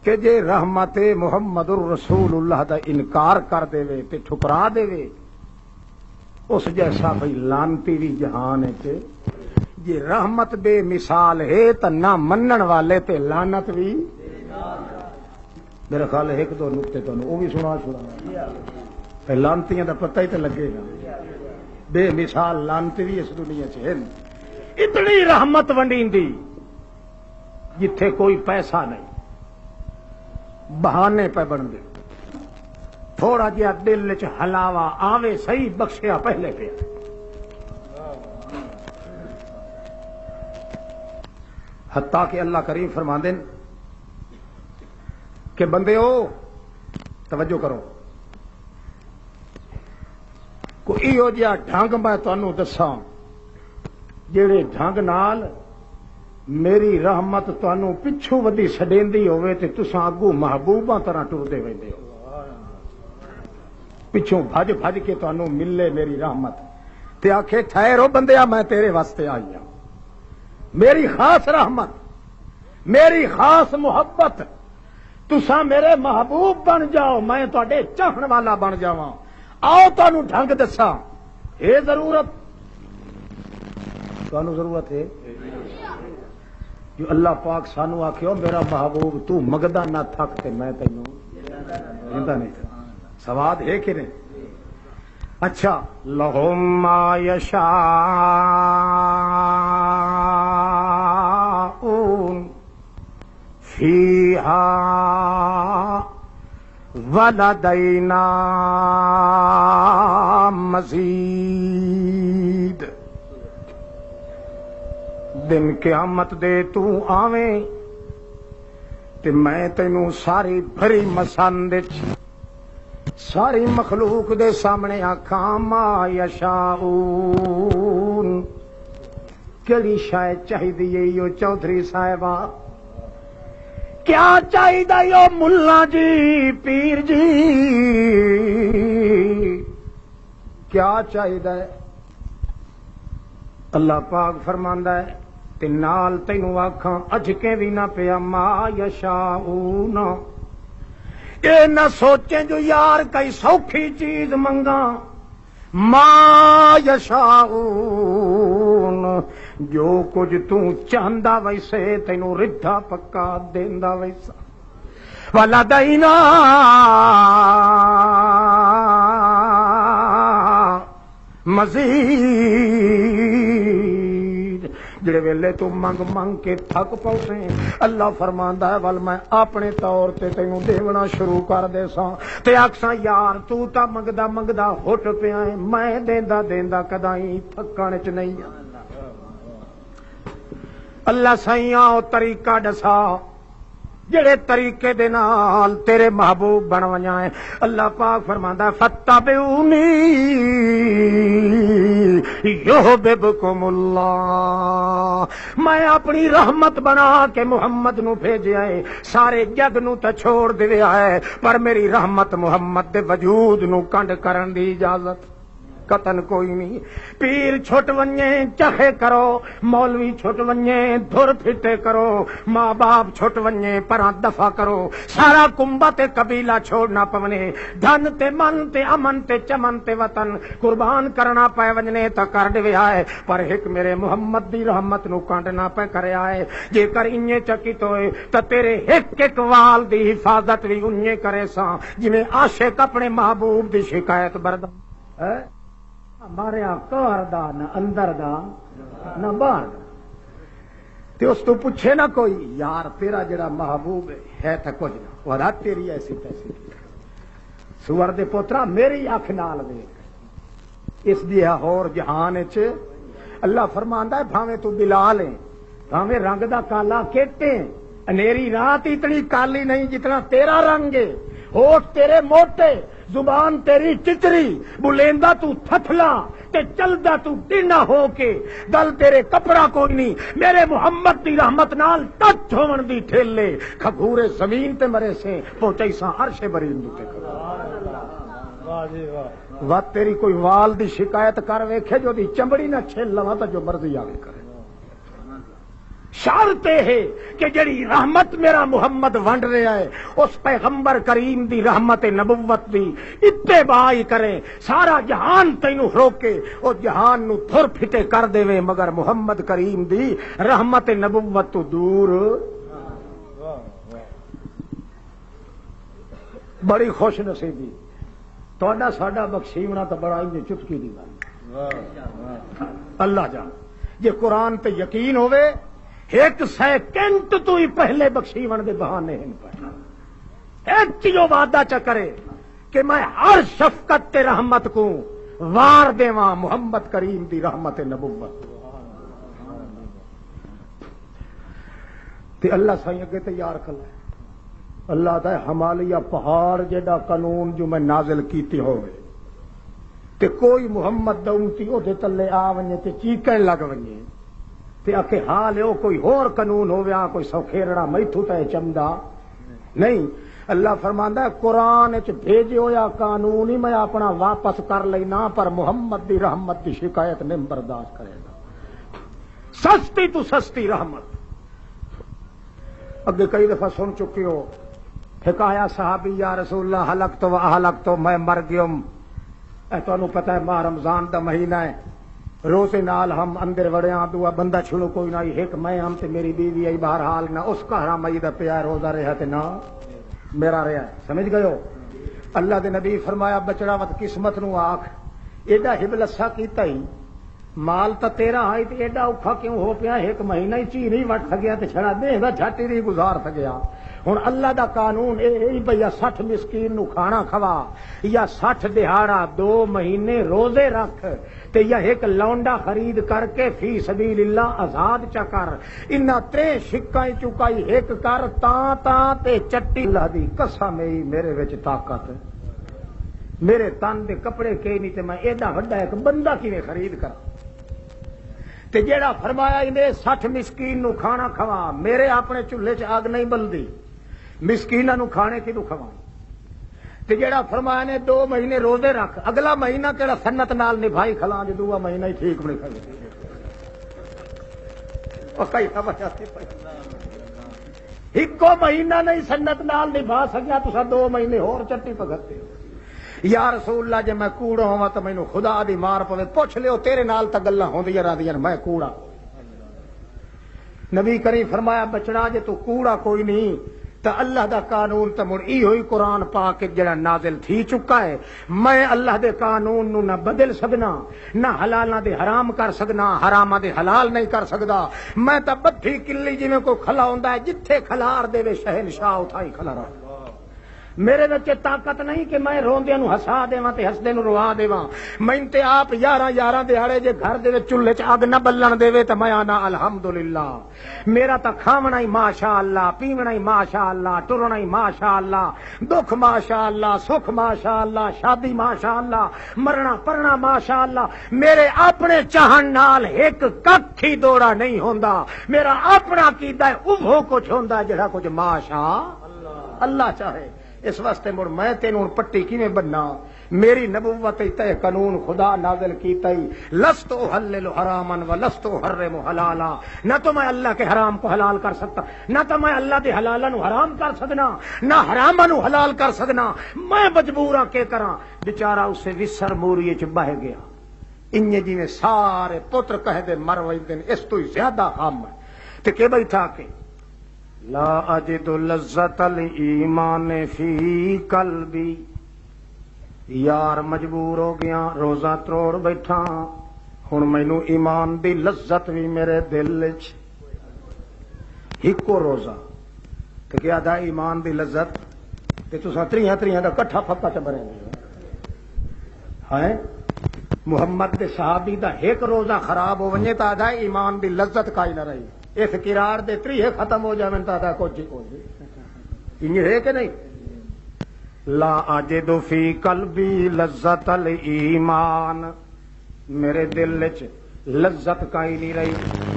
کہ جے رحمت محمد الرسول اللہ دا انکار کر دے وے تے ٹھکرا دے وے اس جیسا بھئی لانتی بھی جہان ہے۔ کہ جے رحمت بے مثال ہے تو نہ منن والے تے لعنت بھی۔ میرا خیال ہے ایک دو نقطے تو وہ بھی سنا چھوڑا، لانتیاں دا پتہ ہی تو لگے گا۔ بے مثال لانتی بھی اس دنیا چ اتنی رحمت ونڈیندی جتھے کوئی پیسہ نہیں، بہانے پہ بن دے، تھوڑا جہا دل چ ہلاوا آوے صحیح بخشیا پہلے پہ۔ حتیٰ کہ اللہ کریم فرماندے کہ بندے ہو توجہ کرو، کوئی او جہا ڈھنگ میں تانوں دساں جڑے ڈھنگ نال میری رحمت تانوں پچھوں ودی سڈیندی ہوے تے تساں اگوں محبوباں طرح ٹردے ویندے ہو، پچھوں بھج بھج کے تانوں ملے میری رحمت تے آکھے ٹھہرو بندیا میں تیرے واسطے آئی ہوں، میری خاص رحمت، میری خاص محبت، تساں میرے محبوب بن جاؤ، میں تواڈے چاہن والا بن جاواں، آؤ تانوں ڈھنگ دساں، اے ضرورت تانوں ضرورت ہے جو اللہ پاک سانو آکھو میرا محبوب تو مگدا نہ تھک تے میں تینوں دیندا نہیں، سواد ہے کہ نہیں؟ اچھا لہم ما یشاءون فیہا ولدینا مزید، دن قیامت دے تو آویں تے میں تینوں ساری بھری مسند ساری مخلوق دے سامنے آکھاں ما یشاءون، کیڑی شے چاہیدی یو چودھری صاحبہ، کیا چاہیدا یو ملا جی پیر جی، کیا چاہیدا ہے؟ اللہ پاک فرماندا ہے تے نال تینوں آکھاں اجکے بھی نہ پیا ما یشاءون، اے نہ سوچیں جو یار کئی سوکھی چیز منگا، ما یشاءون جو کچھ تو چاہندا ویسے تینوں رڈھا پکا دیندا ویسا، ولدینا مزید، جڑے ویلے تو منگ منگ کے تھک پوسے اللہ فرماندا ہے ول میں اپنے طور تے تینوں دیونا شروع کر دے ساں تے آکھساں یار تو تا منگدا منگدا ہٹ پیا ہے، میں دیندا دیندا کدائی تھکن چ نہیں۔ اللہ سائیاں او طریقہ دسا جڑے طریقے دے نال تیرے محبوب بن ونجاں، اللہ پاک فرماندا ہے فتبعونی یحببکم اللہ، میں اپنی رحمت بنا کے محمد نو بھیجیا ہے، سارے جگ نو تے چھوڑ دیا ہے، پر میری رحمت محمد دے وجود نو کنڈ کرن دی اجازت قطن کوئی نہیں۔ پیر چھٹ ونجے چخے کرو، مولوی چھٹ ونجے دھر پھٹے کرو، ماں باپ چھٹ ونجے پراں دفع کرو، سارا کنبہ تے قبیلہ چھوڑنا پونے، دھن تے من تے امن تے چمن تے وطن قربان کرنا پے ونجنے تا کر دیا ہے، پر ایک میرے محمد دی رحمت نو کانڈنا پے کریا ہے، جے کر انجے چکی توئے تا تیرے ایک ایک وال دی حفاظت بھی انجے کرے ساں جویں عاشق اپنے محبوب دی شکایت بردہ ہے، ہمارے کار دا نہ اندر دا نہ باہر دا، تے اس تو پوچھے نہ کوئی یار تیرا جڑا محبوب ہے تا کچھ نہ ودا تیری ایسی تیسی سور دے پوترا میری اکھ نال ویکھ اس دی ہور جہان وچ اللہ فرماندا ہے بھاویں تو بلال ہے، بھاویں رنگ دا کالا کیٹے، انیری رات اتنی کالی نہیں جتنا تیرا رنگ ہے، ہوٹھ تیرے موٹے، زبان تیری چچری، بلیندا تو تھتلا تے چلدا تو ٹینا ہو کے، دل تیرے کپڑا کوئی نہیں، میرے محمد دی رحمت نال ٹچ ہون دی ٹھیلے کھگورے زمین تے مرے سے پہنچائی ساں عرش برین تے کرو۔ وقت تیری کوئی وال دی شکایت کر ویکھے جو دی چمڑی نہ چھل لواں تا جو مرضی آگے کرے، شرط ہے کہ جڑی رحمت میرا محمد ونڈ رہا ہے اس پیغمبر کریم دی رحمت نبوت دی اتباع کرے، سارا جہان تینوں روکے او جہان نو تھر پھٹے کر دے مگر محمد کریم دی رحمت نبوت تو دور۔ بڑی خوش نصیبی تہاڈا ساڈا بخشیونا تو بڑا ہی چٹکی دی گل، اللہ جان جے قرآن تے یقین ہوئے ایک سیکنڈ تو ہی پہلے بخشیون دے بہانے ہیں پڑھا، ایک چیزو وعدہ چکرے کہ میں ہر شفقت تے رحمت کو وار دیواں محمد کریم دی رحمت نبوت تے اللہ سائیں اگے تیار کر لے، اللہ دا ہمالیہ پہاڑ جیڑا قانون جو میں نازل کیتی ہوئے تے کوئی محمد دا امتی او دے تلے آ ونجے تے چیکن لگ ونجے تے اکھے حال او کوئی اور قانون ہویا کوئی سوکھیرڑا میتھو تے چمدا نہیں. اللہ فرماندا ہے قرآن وچ بھیجے ہویا قانون ہی میں اپنا واپس کر لینا پر محمد دی رحمت دی شکایت نہیں برداشت کرے گا. سستی تو سستی رحمت. اگے کئی دفعہ سن چکے ہو حکایا صحابی یا رسول اللہ ہلک تو اہلک تو میں مر گیوم. اے تانوں پتہ ہے ماہ رمضان دا مہینہ ہے روزے نال ہم اندر وڑیاں دعا بندہ چھڑو کوئی نہ ایک میں ہم تے میری بیوی آئی بہرحال نہ اس کا حرام مئی دا پیا روزہ رہا تے نہ میرا رہا. سمجھ گئے ہو. اللہ دے نبی فرمایا بچڑا وت قسمت نو آکھ ایڈا ہبلسا کیتا ہی مال تا تیرا آئی تے ایڈا اوکھا کیوں ہو پیا ایک مہینہ ہی چی نہیں وٹ سکیا تے چھڑا دے دا جھاٹی نہیں گزار سکیا. ہن اللہ دا قانون اے بھیا 60 مسکین نو کھانا کھوا یا 60 دہاڑا 2 مہینے روزے رکھ تے یا ایک لونڈا خرید کر کے فی سبیل اللہ آزاد چا کر انہاں تے شکائی چکائی ایک کر تا تے چٹی اللہ دی قسم اے میرے وچ طاقت میرے تن دے کپڑے کے نہیں تے میں ایڈا وڈا ایک بندہ کیویں خرید کراں. تے جیڑا فرمایا انہیں 60 مسکین نو کھانا کھوا میرے اپنے چولہے چ آگ نہیں بلدی مسکیناں نو کھانے کی کھوا. تے جیڑا فرمایا نے 2 مہینے روزے رکھ اگلا مہینہ کیڑا سنت نال نبھائی کھلا جو دوسرا مہینہ ہی ٹھیک نہیں کھلا. او کئی سمجھ آتی پئی ایکو مہینہ نہیں سنت نال نبھا سکیا تسا 2 مہینے اور چٹی پگتے ہو. یا رسول اللہ جے میں کوڑا ہوا تو مینوں خدا دی مار پوے پوچھ لیو تیرے نال تا گلاں ہوندیاں رہندیاں میں کوڑا. نبی کریم فرمایا بچڑا جے تو کوڑا کوئی نہیں تو اللہ دا قانون تو مڑ ای ہوئی قرآن پاک جڑا نازل تھی چکا ہے. میں اللہ دے قانون نو نہ بدل سکنا نہ حلالاں دے حرام کر سکنا حراماں دے حلال نہیں کر سکدا. میں تا بدھی کلی جویں کوئی کھلا ہوندا ہے جتھے کھلار دے وے شہنشاہ اتھائی کھلا رہا. میرے وچ طاقت نہیں کہ میں روندیاں نو ہسا دیواں تے ہسدے نو روا دیواں. میں تے آپ 11 دیہاڑے جے گھر دے وچ چولہے چ اگ نہ بلن دے تے میں آنا الحمدللہ. میرا تا کھاونا ہی ماشاءاللہ پیونا ہی ماشاءاللہ ٹرنا ہی ماشاءاللہ دکھ ماشاءاللہ سکھ ماشاءاللہ شادی ماشاءاللہ مرنا پرنا ماشاءاللہ. میرے اپنے چاہن نال ایک ککھ ہی دوڑا نہیں ہوندا. میرا اپنا کیتا ہے اوہو کچھ ہوندا جڑا کچھ ماشاء اللہ چاہے. اس واسطے مڑ میں تینوں پٹی کیویں بننا. میری نبوت تے قانون خدا نازل کیتا ہی لست احلل حراما ولست احرم حلالا. نہ تو میں اللہ کے حرام کو حلال کر سکتا نہ تو میں اللہ دے حلالاں نو حرام کر سکنا نہ حراماں نو حلال کر سکنا. میں مجبور ہاں کہ کراں. بیچارہ اسے وسر موری چ بہ گیا انج جویں سارے پتر کہہ دے مر ویندے اس تو زیادہ غم تے کہ بیٹھا کے لا اجد لذت الایمان فی قلبی. یار مجبور ہو گیا روزہ توڑ بیٹھا ہن مینوں ایمان دی لذت بھی میرے دل وچ ہکو روزہ تے کیا دا ایمان دی لذت تے تساں 3 دا کٹھا پھکا چ بنے ہیں. محمد دے صحابی دا ایک روزہ خراب ہو ونجے تا دا ایمان دی لذت کائی نہ رہی. اس قرار دے 3 ختم ہو جاویں تا دا کچھ انج ہے کہ نہیں. لا اجد فی قلبی لذت الایمان. میرے دل وچ لذت کائی نہیں رہی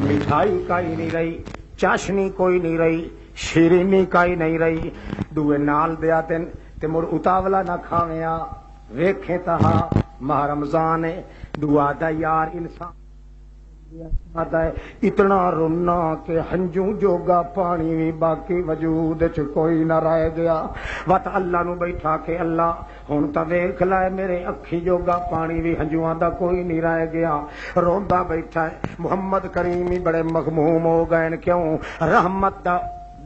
مٹھائی کائی نہیں رہی چاشنی کوئی نہیں رہی شیرینی کائی نہیں رہی. دوے نال دیا تے مڑ اتاولا نہ کھاویاں ویکھے تہا ماہ رمضان ہے. دعا دا یار انسان اتنا رونا کہ ہنجو جوگا پانی بھی باقی وجود چ کوئی نہ رہ گیا. وت اللہ نو بیٹھا کہ اللہ ہن تا ویکھ لے میرے اکھی جوگا پانی بھی ہنجواں دا کوئی نہیں رہ گیا. روندا بیٹھا ہے. محمد کریم ہی بڑے مغموم ہو گئے. کیوں؟ رحمت دا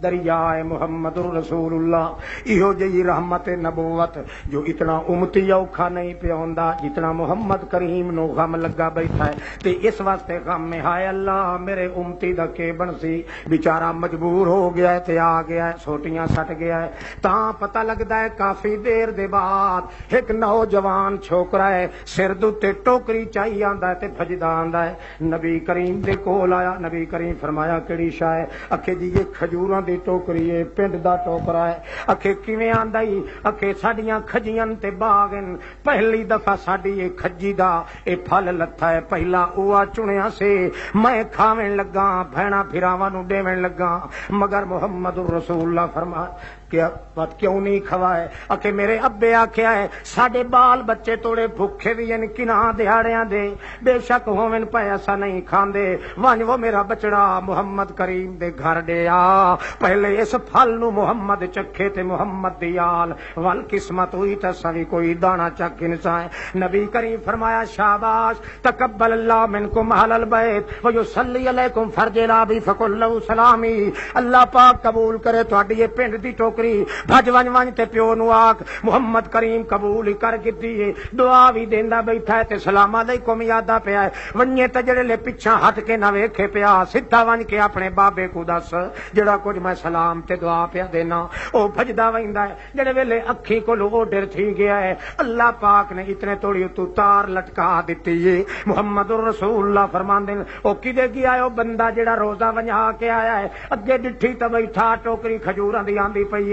دریا ہے محمد رسول اللہ. ایہو جی رحمت نبوت جو اتنا امتی اوکھا نہیں پیوندا جتنا محمد کریم نو غم لگا بیٹھا ہے. تے اس واسطے غم میں ہائے اللہ میرے امتی دا کے بنسی. بیچارہ مجبور ہو گیا ہے تے آ گیا ہے سوٹیاں سٹ گیا ہے. تاں پتہ لگدا ہے کافی دیر دے بعد ایک نوجوان چھوکرا ہے سر دے ٹوکری چائی آندا ہے تے بھجدا آندا ہے. نبی کریم دے کول آیا. نبی کریم فرمایا کیڑی شے ہے؟ اکھے جی یہ کھجوراں دی ٹوکری ہے پنڈ دا ٹوکرا ہے اکھے کیویں آندا ای اکھے ساڈیاں کھجیاں تے باغن پہلی دفعہ ساڈی اے کھجی دا اے پھل لتھا ہے پہلا اوہ چنیا سے میں کھاویں لگا بھیڑاں پھراواں نو دیویں لگا مگر محمد رسول اللہ فرما کیوں نہیں کھوائے اکھے میرے ابے آکھیا ہے ساڈے بال بچے توڑے بھوکے بھی ان کنا دیہاڑیاں دے بے شک ہوون پے ایسا نہیں کھاندے ون وہ میرا بچڑا محمد کریم دے گھر دے آ پہلے اس پھل نو محمد چکھے تے محمد دی آل ول قسمت ہوئی تے سوی کوئی دانا چک انسان نبی کریم فرمایا شاباش تقبل اللہ منکم اہل البیت ویصلی علیکم فرج لابی فقل لو سلامی اللہ پاک قبول کرے تہاڈی یہ پنڈ دی ٹوکری بھج ون ون تے پیو نو آکھ محمد کریم قبول ہی کر کیتی ہے دعا بھی دیندا بیٹھا ہے تے سلام علیکم یادا پیا ہے ونجے تے جڑے لے پیچھے ہٹ کے نہ ویکھے پیا سیدھا ون کے اپنے بابے کو دس جڑا کچھ میں سلام تے دعا پیا دینا او بھجدا ویندا ہے جڑے ویلے اکھی کولو او ڈر تھی گیا ہے اللہ پاک نے اتنے توڑی تو تار لٹکا دتی ہے محمد رسول اللہ فرماندے او کدے گیا ہے او بندہ جڑا روزہ ونجا کے آیا ہے اگے ڈٹھی تے بیٹھا ٹوکری کھجوراں دی آندی پئی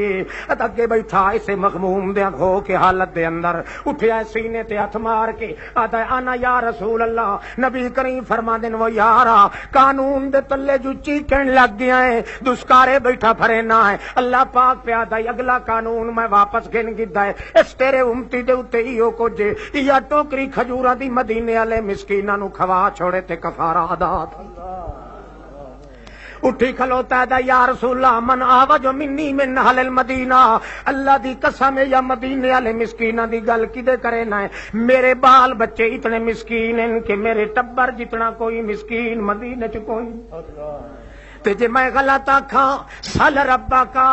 اگے بیٹھا اسے مغموم دے ہو کے حالت دے اندر اٹھیا سینے تے ہاتھ مار کے آتا انا یا رسول اللہ نبی کریم فرماندے وہ یارا قانون دے تلے جو چیکن لگ گیا ہے دسکارے بیٹھا پھرینا ہے اللہ پاک پیا دا اگلا قانون میں واپس گن گدا ہے اس تیرے امتی دے اوتے ایو کچھ یا ٹوکری کھجوراں دی مدینے والے مسکیناں نو کھوا چھوڑے تے کفارہ ادا اٹھی کھلوتا ہے یا رسول اللہ من آوج منی من اہل المدینہ اللہ دی قسم ہے یا مدینے والے مسکیناں دی گل کدے کرے نہ میرے بال بچے اتنے مسکین ہیں کہ میرے ٹبر جتنا کوئی مسکین مدینے چ کوئی تے جے میں غلط آکھاں سل ربا کا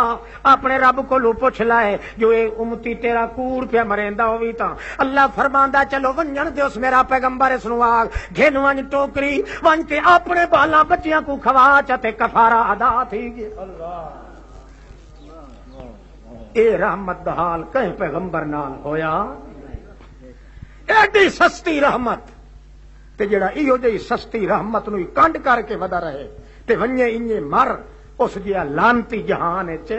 اپنے رب کو لو پوچھ لائے جو اے امتی تیرا کوڑ پیا مریندا ہووی تاں اللہ فرماندا چلو ونجن دے اس میرا پیغمبر اس نو آگ گھن ون ٹوکری ون کے اپنے بالاں بچیاں کو کھوا چتے کفارہ ادا تھی گیا اے رحمت دا حال کہیں پیغمبر نال ہویا ایڈی سستی رحمت تے جڑا ایو جئی سستی رحمت نو کنڈ کر کے ودا رہے تے ونجے انجے مر اس جیا لانتی جہان وچ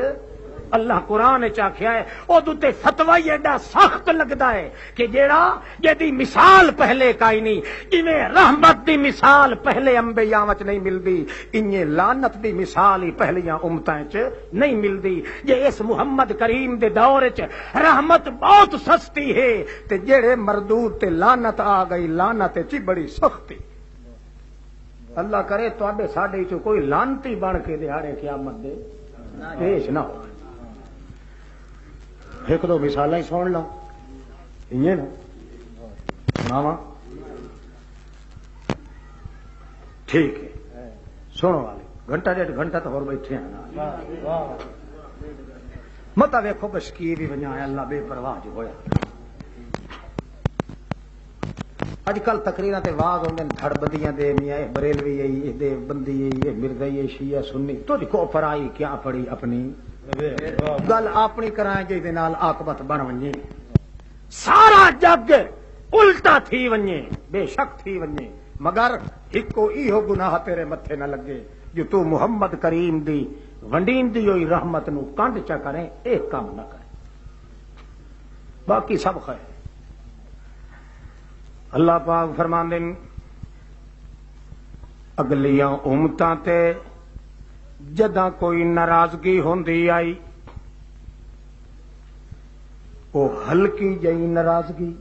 اللہ قرآن وچ آکھیا ہے او دوتے فتوی ایڈا سخت لگدا ہے کہ جیڑا جدی مثال پہلے کائی نہیں جویں رحمت دی مثال پہلے انبیاء وچ نہیں ملدی انجے لعنت دی مثال ہی پہلیاں امتاں وچ نہیں ملدی جے اس محمد کریم دے دور وچ رحمت بہت سستی ہے تے جڑے مردود تے لعنت آ گئی لعنت وچ بڑی سختی اللہ کرے تواڈے ساڈے چ کوئی لانتی بن کے دیہاڑے قیامت دے پیش نہ ہو ایک دو مثالاں سن لو یہ نا ماما ٹھیک ہے سنو والے گھنٹہ ڈیڑھ گھنٹہ تو اور بیٹھے ہیں نا متا ویکھو بشکی بھی بنایا اللہ بے پرواہ جو ہویا اج کل تقریراں تے واز ہوندے دھڑ بندیاں دے میاں بریلوی اے دے بندی اے مرزائی اے شیعہ سنی تجھ کو پرائی کیا پڑی اپنی گل اپنی کرائیں جے دے نال عاقبت بن ونجے سارا جگ الٹا تھی ونجے بے شک تھی ونجے مگر ایکو ایہو گناہ تیرے متھے نہ لگے جو تو محمد کریم دی ونڈین دی ہوئی رحمت نو کنڈ چا کریں ایک کام نہ کریں باقی سب خیر اللہ پاک فرماندے اگلیاں امتاں تے جداں کوئی ناراضگی ہوندی آئی او ہلکی جئی ناراضگی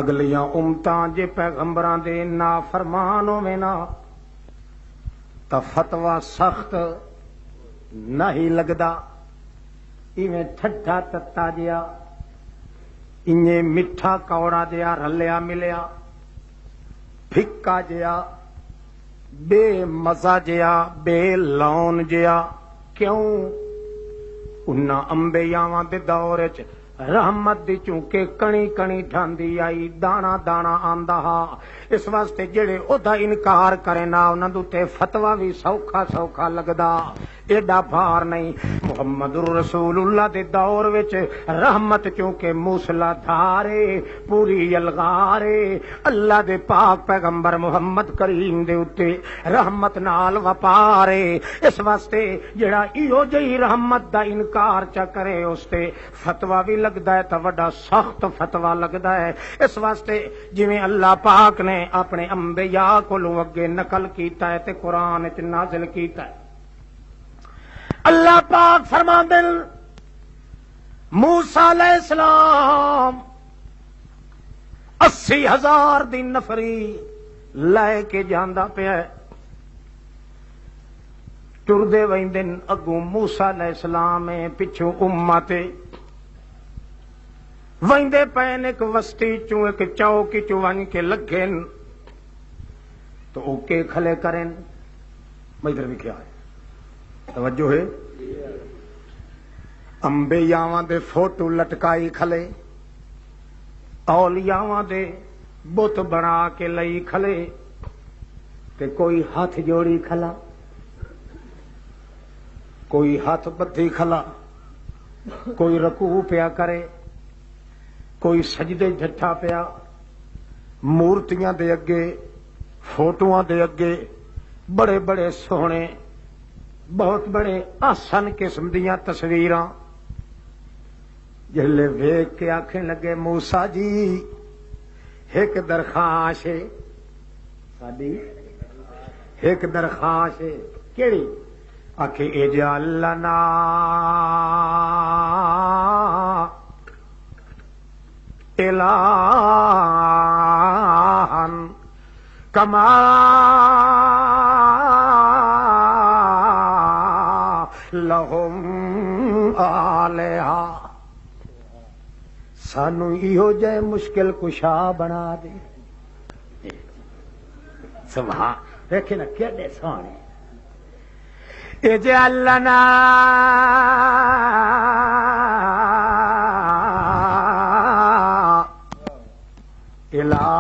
اگلیاں امتاں جے پیغمبراں دے نافرمان ہوویں نا تا فتوی سخت نہیں لگدا ایویں ٹھٹھا تتا جیا انجے مٹھا کوڑا جیا رلیا ملیا پھکا جیا بے مزہ جیا بے لون جیا کیوں انہاں انبیاءاں دے دور وچ رحمت دی چونکہ کڑی کڑی ٹھاندی آئی دانا دانا آندا ہا اس واسطے جڑے او دا انکار کرے نا انہاں دے فتوی بھی سوکھا سوکھا لگدا ایڈا بھار نہیں. محمد رسول اللہ دے دور وچ رحمت کیونکہ موسلا دھارے پوری یلغارے اللہ دے پاک پیغمبر محمد کریم دے اتے رحمت نال وپارے. اس واسطے جڑا ایو جئی رحمت دا انکار چا کرے اس تے فتوی بھی لگدا ہے تے وڈا سخت فتوی لگدا ہے. اس واسطے جویں اللہ پاک نے اپنے انبیاء کولوں اگے نقل کیتا ہے تے قرآن وچ نازل کیتا ہے. اللہ پاک فرماندے موسیٰ علیہ السلام 80,000 دی نفری لے کے جاندا پیا ہے. ٹردے ویندے اگوں موسیٰ علیہ السلام پچھوں امت ویندے پین ایک وسطی چوں ایک چوک چوں ون کے لگن تو اوکے کھلے کریں. ادھر بھی کیا ہے توجہ ہے. انبیاءاں دے فوٹو لٹکائی کھلے اولیاءاں دے بت بنا کے لئی کھلے تے کوئی ہاتھ جوڑی کھلا کوئی ہاتھ بدھی کھلا کوئی رکوع پیا کرے کوئی سجدے جھٹا پیا مورتیاں دے اگے فوٹواں دے اگے بڑے بڑے سونے بہت بڑے آسن قسم دیاں تصویراں جلے ویکھ کے آکھن لگے موسیٰ جی ایک درخواست ہے ساڈی ایک درخواست ہے. کیڑی؟ آکھے اجعل لنا الہًا کما لہم آلہا. سانو ایہو جے مشکل کشا بنا دے. سبحان دیکھے نا کیڑے سونے. اجعل لنا الہًا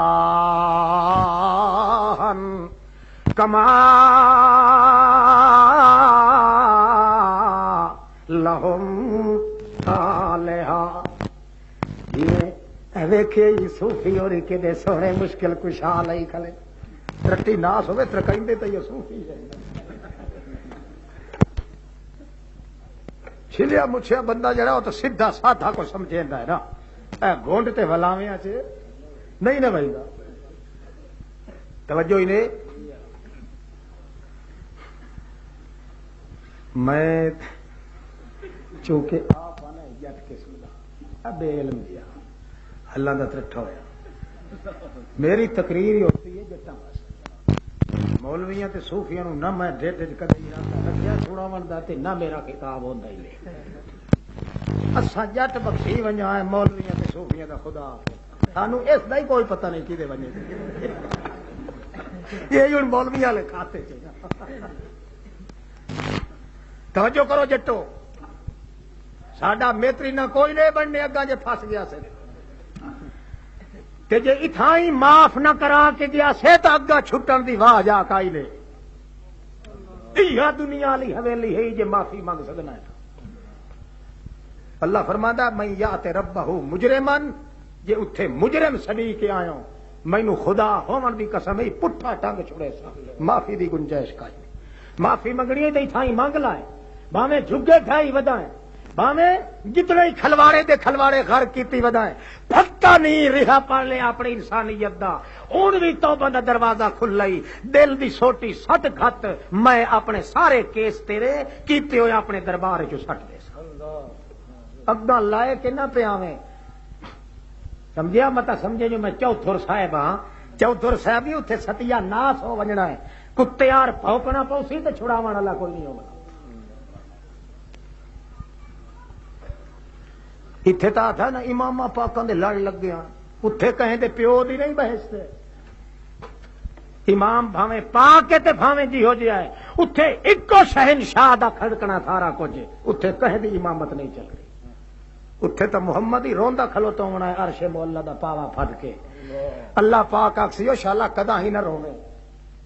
کما لہم آلہا. ویکھے جی صوفی اور کدے سونے مشکل کشا لئی کھلے. رٹی ناس ہوئے ترکائندے تو یہ صوفی ہے. چھلیا مچھیا بندہ جڑا وہ تو سیدھا سادھا کو سمجھیندا ہے نا. اے گونڈ تے ولاویاں چ نہیں نہ بھائی توجہ ہی نہیں. میں چونکہ آپ آنا جٹ قسم کا بے علم دیا اللہ کا ترٹھا ہوا. میری تقریر ہی ہوتی ہے جٹاں مولویاں تے صوفیاں نو نہ میں ڈیڈ کدی رکھیا چھوڑا وندا تے نہ میرا کتاب ہوندا ہی نہیں. اساں جٹ بخشی ونجا ہے مولویاں تے صوفیاں دا خدا سانو اس دا ہی کوئی پتہ نہیں کدے ونے یہ ہن مولوی والے کھاتے چ. توجہ کرو جٹو ساڈا میتری نہ کوئی نہیں بننے اگاں جے پھس گیا سے تے جے اتھائی معاف نہ کرا کے گیا سے تے اگا چھٹن دی واہ جا کائی لے. یہ دنیا والی حویلی ہے جے معافی مانگ سکنا ہے. اللہ فرماندا میں یات ربہ مجرمن جے اتھے مجرم سنی کے آیا مینوں خدا ہون دی قسم ہے پٹھا ٹنگ چھڑے سا معافی دی گنجائش کائی. معافی منگنی ہے تے اتھائی مانگ لائے باویں جھگے ٹھائی ودائیں باویں جتنے ہی کھلواڑے دے کھلواڑے غر کیتی ودائیں پتہ نہیں رہا پڑ لے اپنی انسانیت دا. ہن بھی توبہ دا دروازہ کھلا ہی دل دی سوٹی سٹ گھت میں اپنے سارے کیس تیرے کیتے ہوئے اپنے دربار چ سٹ دے اگاں لائے کہ نہ پیاویں. سمجھیا متا سمجھے جو میں چوتھر صاحب ہاں. چوتھر صاحب ہی اتنے ستیا ناس ہو ونجنا ہے کتے یار بھوکنا پوسی تے چھڑاون والا کوئی نہیں ہوگا. اتنے تو تھا نا امام پاکاں دے لڑ لگ گیا اتنے کہیں دے پیو دی نہیں بحث تے امام بھاویں پاک تے بھاویں جی ہو جائے اتنے ایکو شہنشاہ دا کھڑکنا سارا کچھ اتنے کہیں دی امامت نہیں چل رہی. اتنے تو محمد ہی روندا کھلوتا ہونا ہے عرش مولا دا پاوا پھٹ کے. اللہ پاک آکسی او شالا کدا ہی نہ روے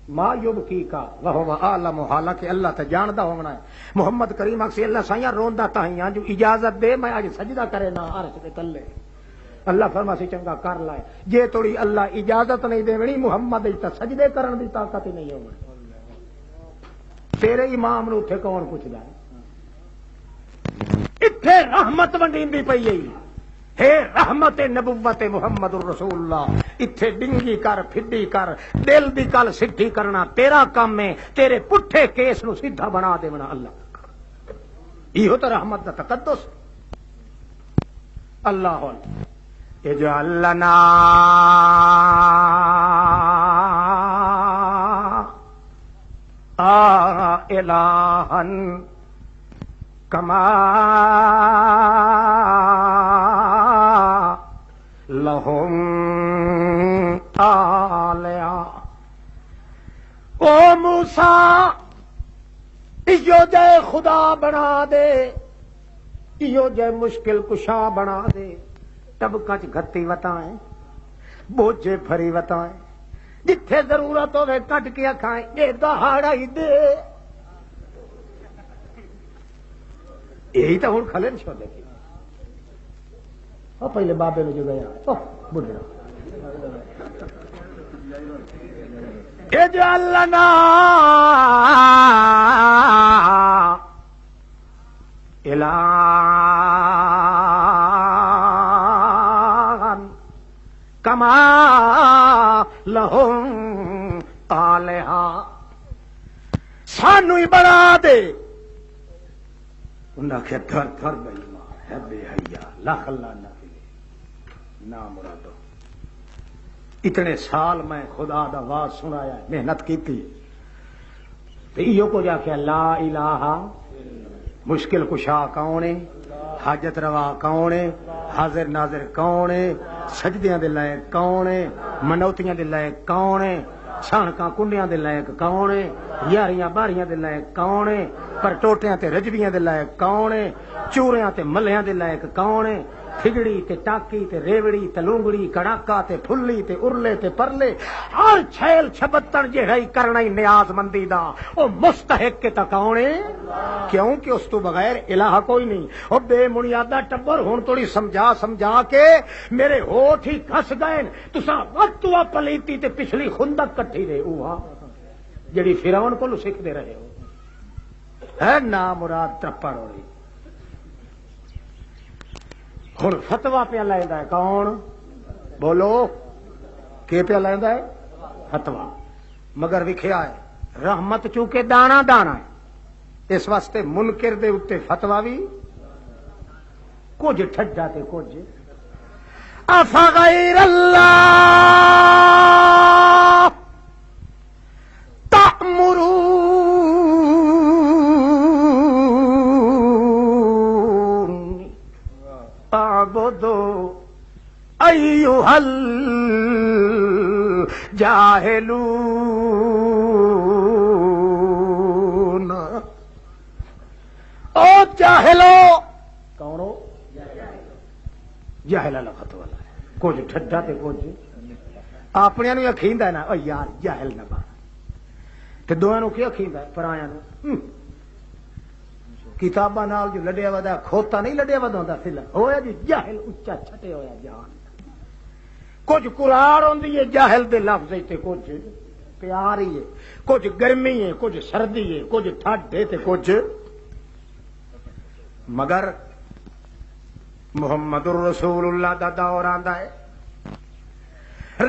ما یبکی کا وہو عالم، حالانکہ اللہ تے جاندا ہونا ہے محمد کریم اکسی اللہ سائیں روندا تائیں جو اجازت دے میں اج سجدہ کرے نہ عرش دے تلے اللہ فرماسی چنگا کر لائے جے توڑی اللہ اجازت نہیں دیونی محمد تے سجدے کرن دی طاقت ہی نہیں ہونی تیرے امام نو اتھے کون پوچھدا ہے اتھے رحمت ونڈیندی پئی ہے رحمت نبوت محمد الرسول اللہ اتھے ڈنگی کر پھڈی کر دل دی گل سدھی کرنا تیرا کام ہے تیرے پٹھے کیس نو سیدھا بنا دینا اللہ یہ تو رحمت دا تقدس اللہ اجعل لنا الہا کما لہم آلیہ او موسیٰ ایو جے خدا بنا دے ایو جے مشکل کشا بنا دے طبقہ چ گھتی وتائیں بوجھے پھری وتائیں جتھے ضرورت ہوے کٹ کے کھائیں اے دہاڑا ہی دے یہی تو ہوں کھلن چھوڑ دے پہلے بابے نے جو گیا بڑھا اجعل لنا الہا کما لہم آلہا سانو ہی بنا دے انہاں کہ تھر تھر بے ایمان ہے بے حیا لاکھ اللہ نہ نا مرادو اتنے سال میں خدا دا واز سنایا محنت کی تھی یہ کو جا کے لا الہ مشکل کشا کون ہے حاجت روا کون ہے حاضر ناظر کون ہے سجدیاں دے لائق کون ہے منوتیاں دے لائق کون ہے چھانکاں کنڈیاں دے لائق کون ہے یاریاں باریاں دے لائق کون ہے پر ٹوٹیاں تے رجویاں دے لائق کون ہے چوریاں تے ملیاں دے لائق کون ہے کھگڑی تے ٹاکی تے ریوڑی تے لونگڑی کڑاکا تے پھلی تے ارلے تے پرلے ہر چھیل چھبتن جہائی کرنا ہی نیاز مندی دا او مستحق کے تکاؤنے کیوں کہ اس تو بغیر الہ کوئی نہیں او بے بنیادہ ٹبر ہون توڑی سمجھا کے میرے ہوٹھ ہی کھس گئے تساں وقت پلیتی تے پچھلی خندق کٹھی رہے اوہا جڑی فرعون کو سکھ دے رہے ہو ہے نا مراد ترپڑ ہو رہی ہوں فتوا پہ لیندا ہے کون بولو کہ پہ لیندا ہے فتوا مگر وکھیا ہے رحمت چونکہ دانا دانا ہے اس واسطے منکر دے اتے فتوا بھی کچھ ٹھڈا تے کچھ افغیر اللہ تأمرون اعبدو ایھا الجاہلون او جاہلو کون ہو جاہل لفظ والا کچھ ٹھڈا تے کچھ اپنے نو اکھیندا ہے نا او یار جاہل نہ بن تے دوواں نو کی اکھیندا ہے پرایاں نو کتاباں نال جو لڈیا ودا کھوتا نہیں لڈیا ودا ہوندا فل ہویا جی جاہل اچا چھٹے ہویا جان کچھ کلاڑ ہوندی ہے جاہل دے لفظ تے کچھ پیار ہی ہے کچھ گرمی ہے کچھ سردی ہے کچھ ٹھڈ ہے تے کچھ مگر محمد الرسول اللہ دا دور آندا ہے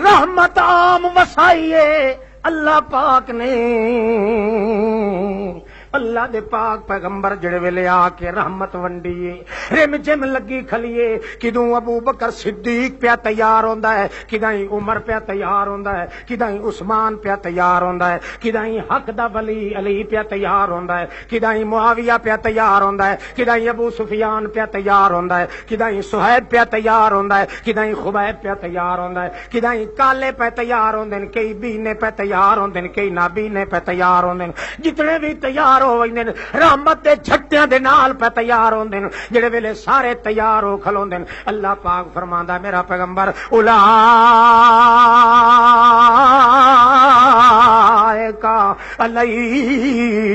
رحمت عام وسائی ہے اللہ پاک نے اللہ دے پاک پیغمبر جڑے ویلے آ کے رحمت ونڈیے رم جم لگی کھلیے کدوں ابو بکر صدیق پیا تیار ہوندا ہے کدائیں عمر پیا تیار ہوندا ہے کدائیں عثمان پیا تیار ہوندا ہے کدائیں حق دا ولی علی پیا تیار ہوندا ہے کدائیں معاویہ پیا تیار ہوندا ہے کدائیں ابو سفیان پیا تیار ہوندا ہے کدائیں صہیب پیا تیار ہوندا ہے کدائیں خبیب پیا تیار ہوندا ہے کدائیں کالے پہ تیار ہوندے نے کئی بینے پہ تیار ہوندے نے کئی نابینے پہ تیار ہوندے نے جتنے بھی تیار رحمت دے جھٹیاں دے نال پہ تیار ہوندے نے جڑے ویلے سارے تیار ہو کھلوندے نے اللہ پاک فرماندا میرا پیغمبر اولئک اولئک علیہم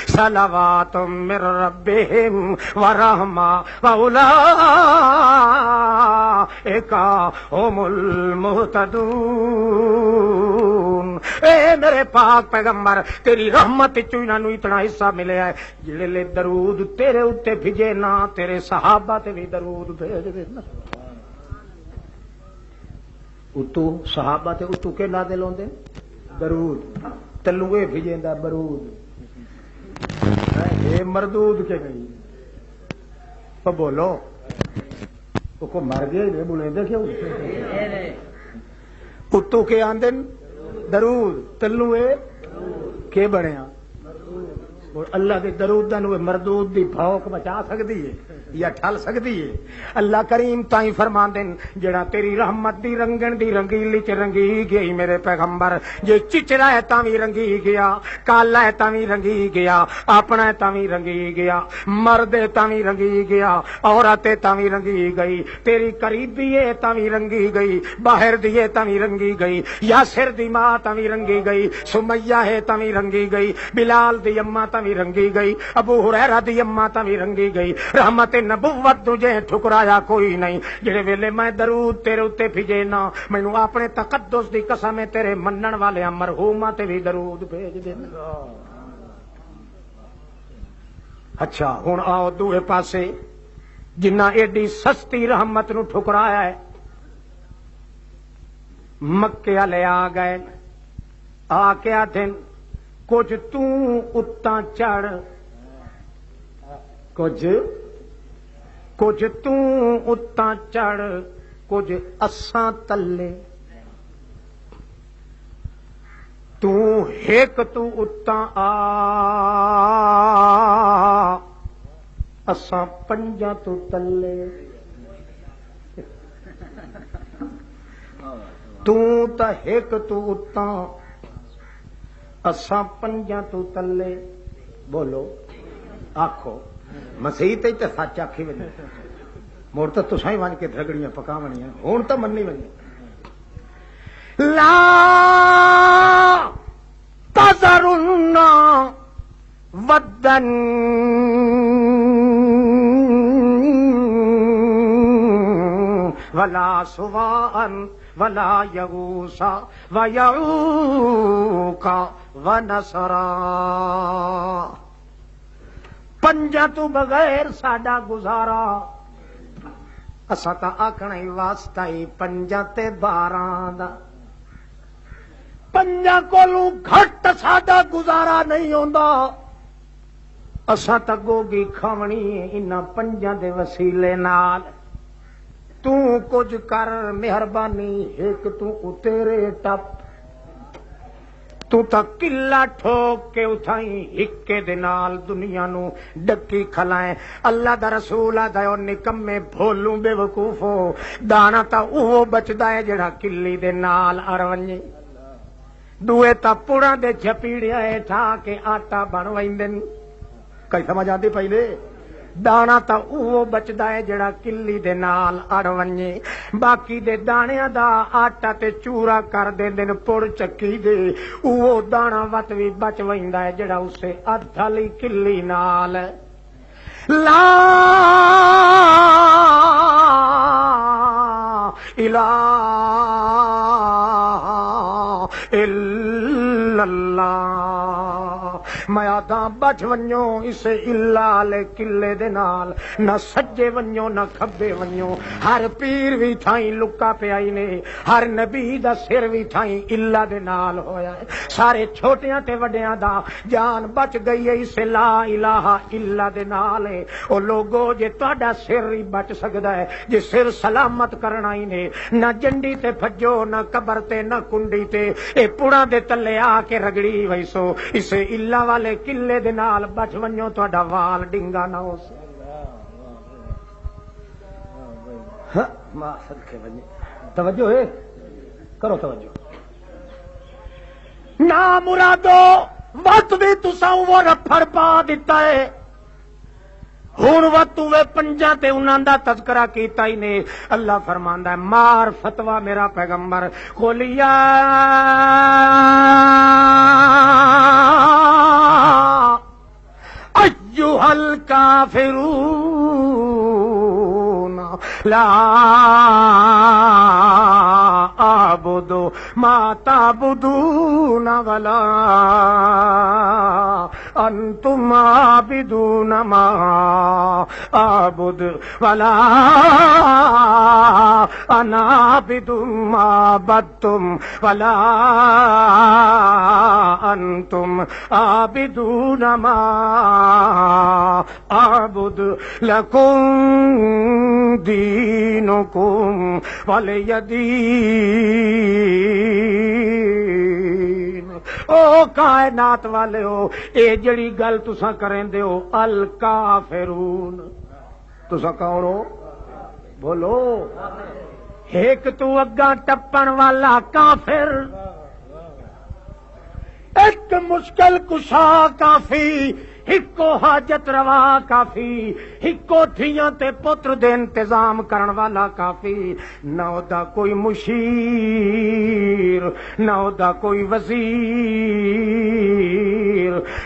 صلوات من ربہم ورحمہ واولئک هم المہتدون۔ اے میرے پاک پیغمبر تیری رحمت چوں انہاں نوں اتنا حصہ ملیا ہے جڑے لے درود تیرے اوتے بھیجے نا تیرے صحابہ تے بھی درود بھیج دے نا۔ اتو صحابہ تے اتو کے نازل ہوندے درود، تلوے بھیجیندا برود، اے مردود کے نہیں تو بولو وہ کو مر گئے نے بولے کیوں اتو کے آندے درود تلوے کے بنیا اور اللہ کے درود نو مردود دی بھوک بچا سکتی ہے یا ٹھل سکتی ہے؟ اللہ کریم تائیں فرماندے جڑا تیری رحمت دی رنگن دی رنگیلی چ رنگی گئی میرے پیغمبر، جے چچڑا ہے تاں وی رنگی گیا، کالا ہے تاں وی رنگی گیا، اپنا ہے تاں وی رنگی گیا، مرد ہے تاں وی رنگی گیا، عورت ہے تاں وی رنگی گئی، تیری قریبی ہے تاں وی رنگی گئی، باہر دی ہے تاں وی رنگی گئی، یاسر دی ماں تاں وی رنگی گئی، سمیہ ہے تاں وی رنگی گئی، بلال دی اماں تاں وی رنگی گئی، ابو ہریرہ دی اماں تاں وی رنگی گئی۔ رحمت نبوت تجھے ٹھکرایا کوئی نہیں، جڑے ویلے میں درود تیرے اتے بھیجے نا مینوں اپنے تقدس دی قسم ہے تیرے منن والے مرحوماں تے بھی درود بھیج دینا۔ اچھا ہن آؤ دوے پاسے جنہ ایڈی سستی رحمت نو ٹھکرایا ہے، مکے والے آ گئے آ کے آدھن کچھ توں اتاں چڑھ کچھ توں اتاں چڑھ کچھ اساں تلے، توں ایک تو اتاں آ اساں پنجاں تو تلے، توں تا ایک تو اتاں اساں پنجاں تو تلے۔ بولو آکھو مسیح تے سچ آکھی وجے مڑ تو تساں ہی ون کے دھگڑیاں پکاونیاں ہن تو مننی وجے لا تذرن ودن ولا سواء ولا یغوث ویعوق ونسرا۔ پنجا تو بغیر ساڈا گزارا، اساں تا آکھنا ہی واسطہ ہی پنجا تے 12 دا، پنجا کولوں گھٹ ساڈا گزارا نہیں ہوندا، اساں تا گوگی کھاونی انہاں پنجاں دے وسیلے نال۔ تو کچھ کر مہربانی ایک تو اترے ٹپ، تو تا کلا ٹھوک کے اٹھائیں ہکے دے نال دنیا نو ڈکی کھلائیں۔ اللہ دا رسول آدا ہے او نکمے بھولوں بے وقوفو، دانا تا اوہ بچدا ہے جڑا کلی دے نال اڑ ونجے، دوے تا پڑا دے جھپیڑیا ہے ٹھا کے آٹا بن ویندن۔ کئی سمجھ آندی پہلے؟ دانا تا اوہ بچدا ہے جڑا کلی دے نال اڑ ونجے، باقی دے دانیاں دا آٹا تے چورا کر دیندن پڑ چکی دے، اوہ دانا وت وی بچ ویندا ہے جڑا اسے ادھا لی کلی نال۔ لا الہ الا اللہ، میں آدھا بچ ونجو اسے اللہ لے کلے دے نال، نہ سجے ونجو نہ کھبے ونجو، ہر پیر بھی تھائیں لکا پیائی نے، ہر نبی دا سر بھی تھائیں اللہ دے نال ہویا ہے، سارے چھوٹیاں تے وڈیاں دا جان بچ گئی ہے اسے لا الہ الا دے نال ہے۔ او لوگو جے تہاڈا سر ہی بچ سکدا ہے، جے سر سلامت کرنا ہی نے، نہ جنڈی تے بھجو نہ قبر تے نہ کنڈی تے، اے پڑاں دے تلے آ کے رگڑی ویسو اسے اللہ والے کلے دے نال بچ ونجو تہاڈا وال ڈنگا نہ ہو سکے۔ ماں صدقے ونجے توجہ ہے کرو توجہ نا مرادو، وقت بھی تساں وہ رفڑ پا دیتا ہے، ہن وقت ہوئے پنجاں تے انہاں دا تذکرہ کیتا ہی نے. اللہ فرماندا ہے مار فتوا میرا پیغمبر کھولیا ایھا الکافرون لا اعبد ما تعبدون ولا انتم عابدون ما اعبد ولا انا عابد ما عبدتم ولا انتم عابدون ما اعبد لکم دینکم ولی دین. او کائنات والے ہو اے جڑی گل تساں کریندے ہو الکافرون تساں کون ہو بولو. ایک تو اگاں ٹپن والا کافر ایک مشکل کشا کافی ہکو حاجت روا کافی ہکو دھیاں تے پتر دے انتظام کرن والا کافی نہ دا کوئی مشیر نہ دا کوئی وزیر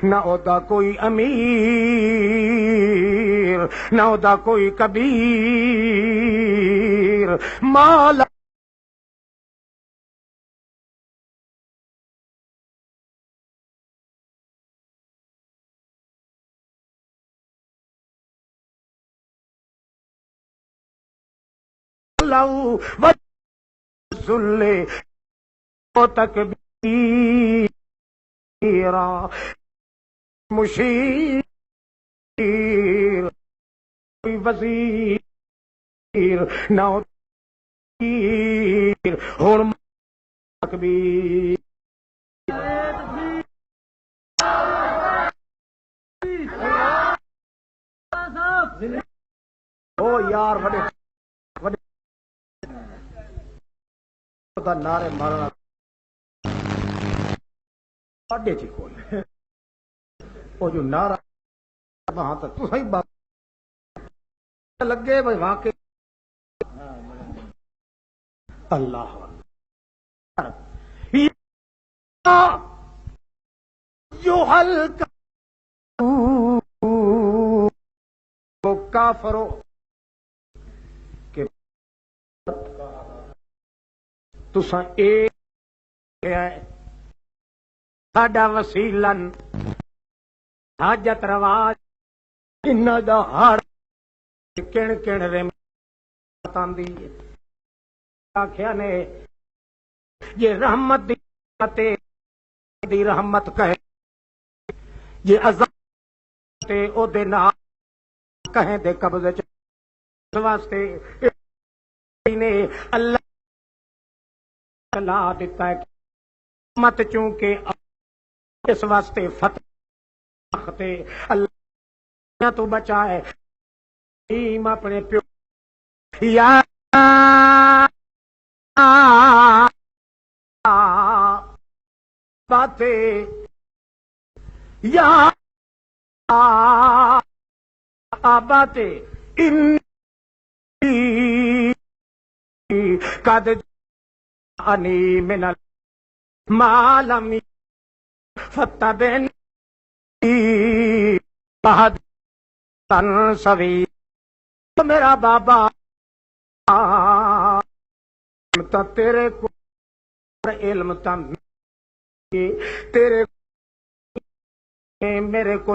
نہ دا کوئی امیر نہ دا کوئی کبیر مالا وذل و تکبیرا مشیر وزیر نہ ہن تکبیر او یار بڑے نعرے مارنا ساڈے چ کول وہ جو نعرہ وہاں تک تو صحیح بات لگے بھائی واقعی اللہ جو ہلکا کافرو کہ تساں ایک ساڈا وسیلن حاجت رواج انہاں دا ہر کن کن رحمت آندی آکھیا نے یہ رحمت دی رحمت کہے یہ عذاب تے او دے نال کہیں دے قبضے چ واسطے نے اللہ لا دیتا ہے مت چونکہ اس واسطے فتح اللہ تو بچائے اپنے پیو یا باتیں یا باتیں قد انی من المعلم فتبنی بہد تنسوی میرا بابا تا تیرے کو علم تم تیرے میرے کو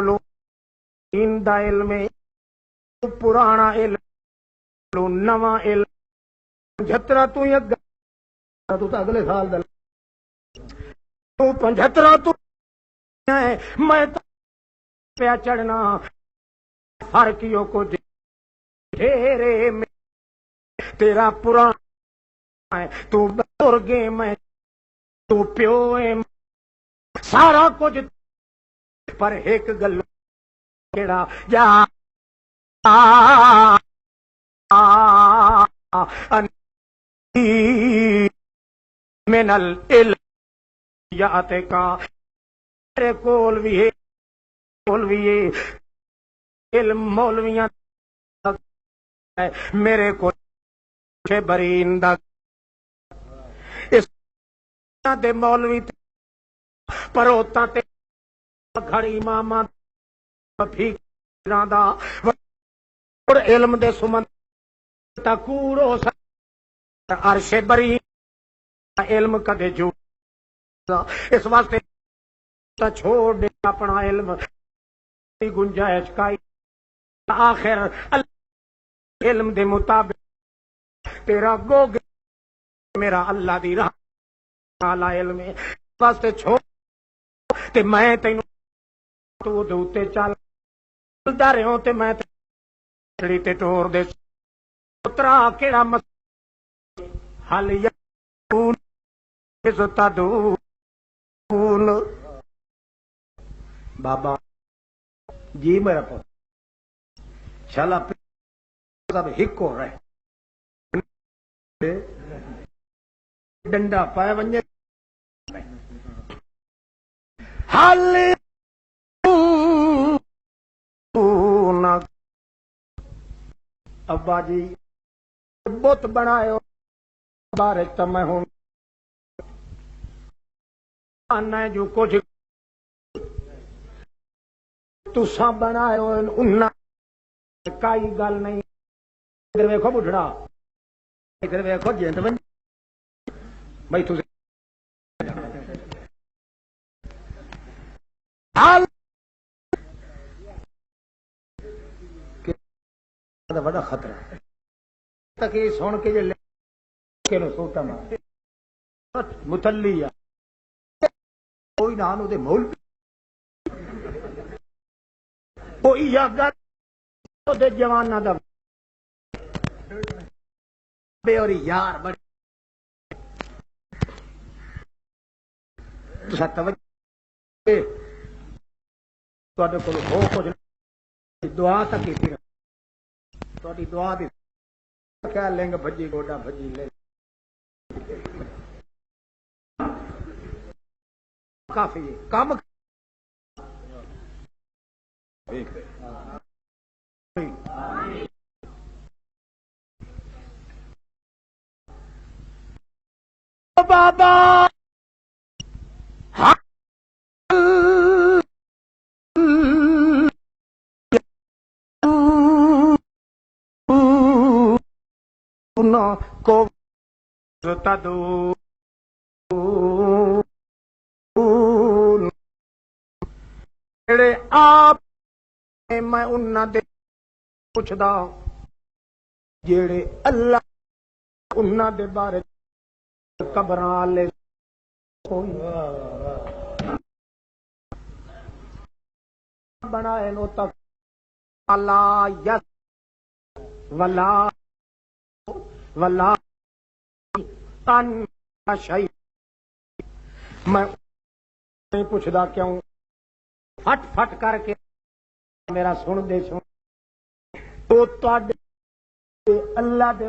دا علم پرانا علم نواں علم جترا تو اگلے سال تو 75 تو میں پیا چڑھنا فرقیوں کو ڈھیرے میں تیرا پرانا ہے تو بزرگے میں تو پیو ہے سارا کچھ پر ایک گل کیڑا جا من العلم یاتے کا میرے کول بھی ہے علم مولویاں میرے کو برین دا اس دے مولوی پروتا تے گھڑی ماما پھیکاں دا علم دے سمن تکور ہو سکتا عرش برین علم کدے جو اس واسطے چھوڑ دے اپنا علم گنجائش کائی آخر علم دے مطابق تیرا گو میرا اللہ دی راہ والا علم ہے واسطے چھوڑ تے میں تینوں تو دوتے چلدا رہوں تے میں تیری تے ٹور دے اترا کیڑا مس حل یکون استدون بابا جی میرا پوت چلا سب ہک ہو رہے ڈنڈا پائے ونجے حل ابا جی بت بنائے بارے تو میں ہوں آنا جو کچھ تساں بنائے انہاں کائی گل نہیں ادھر ویکھو بڈھڑا ادھر ویکھو جینت بن بھائی تسی حال دا بڑا خطرہ ہے تک یہ سن کے جے کے نو سوٹا مار متلی کوئی نہ انو دے مول کوئی یا گل دے جواناں دا بے اور یار بڑے تساں توجہ تواڈے کول ہو کچھ دعا تک کیتی تواڈی دعا دی کیا لنگ بھجی گوڈا بھجی لے کافی کام بابا کو تدو آپ میں انہاں دے پوچھدا جیڑے اللہ انہاں دے بارے قبراں لے کوئی بنائے نو تک اللہ یس ولا تن شیء میں نہیں پوچھدا کیوں پھٹ پھٹ کر کے میرا سن دے سن تو تواڈے اللہ دے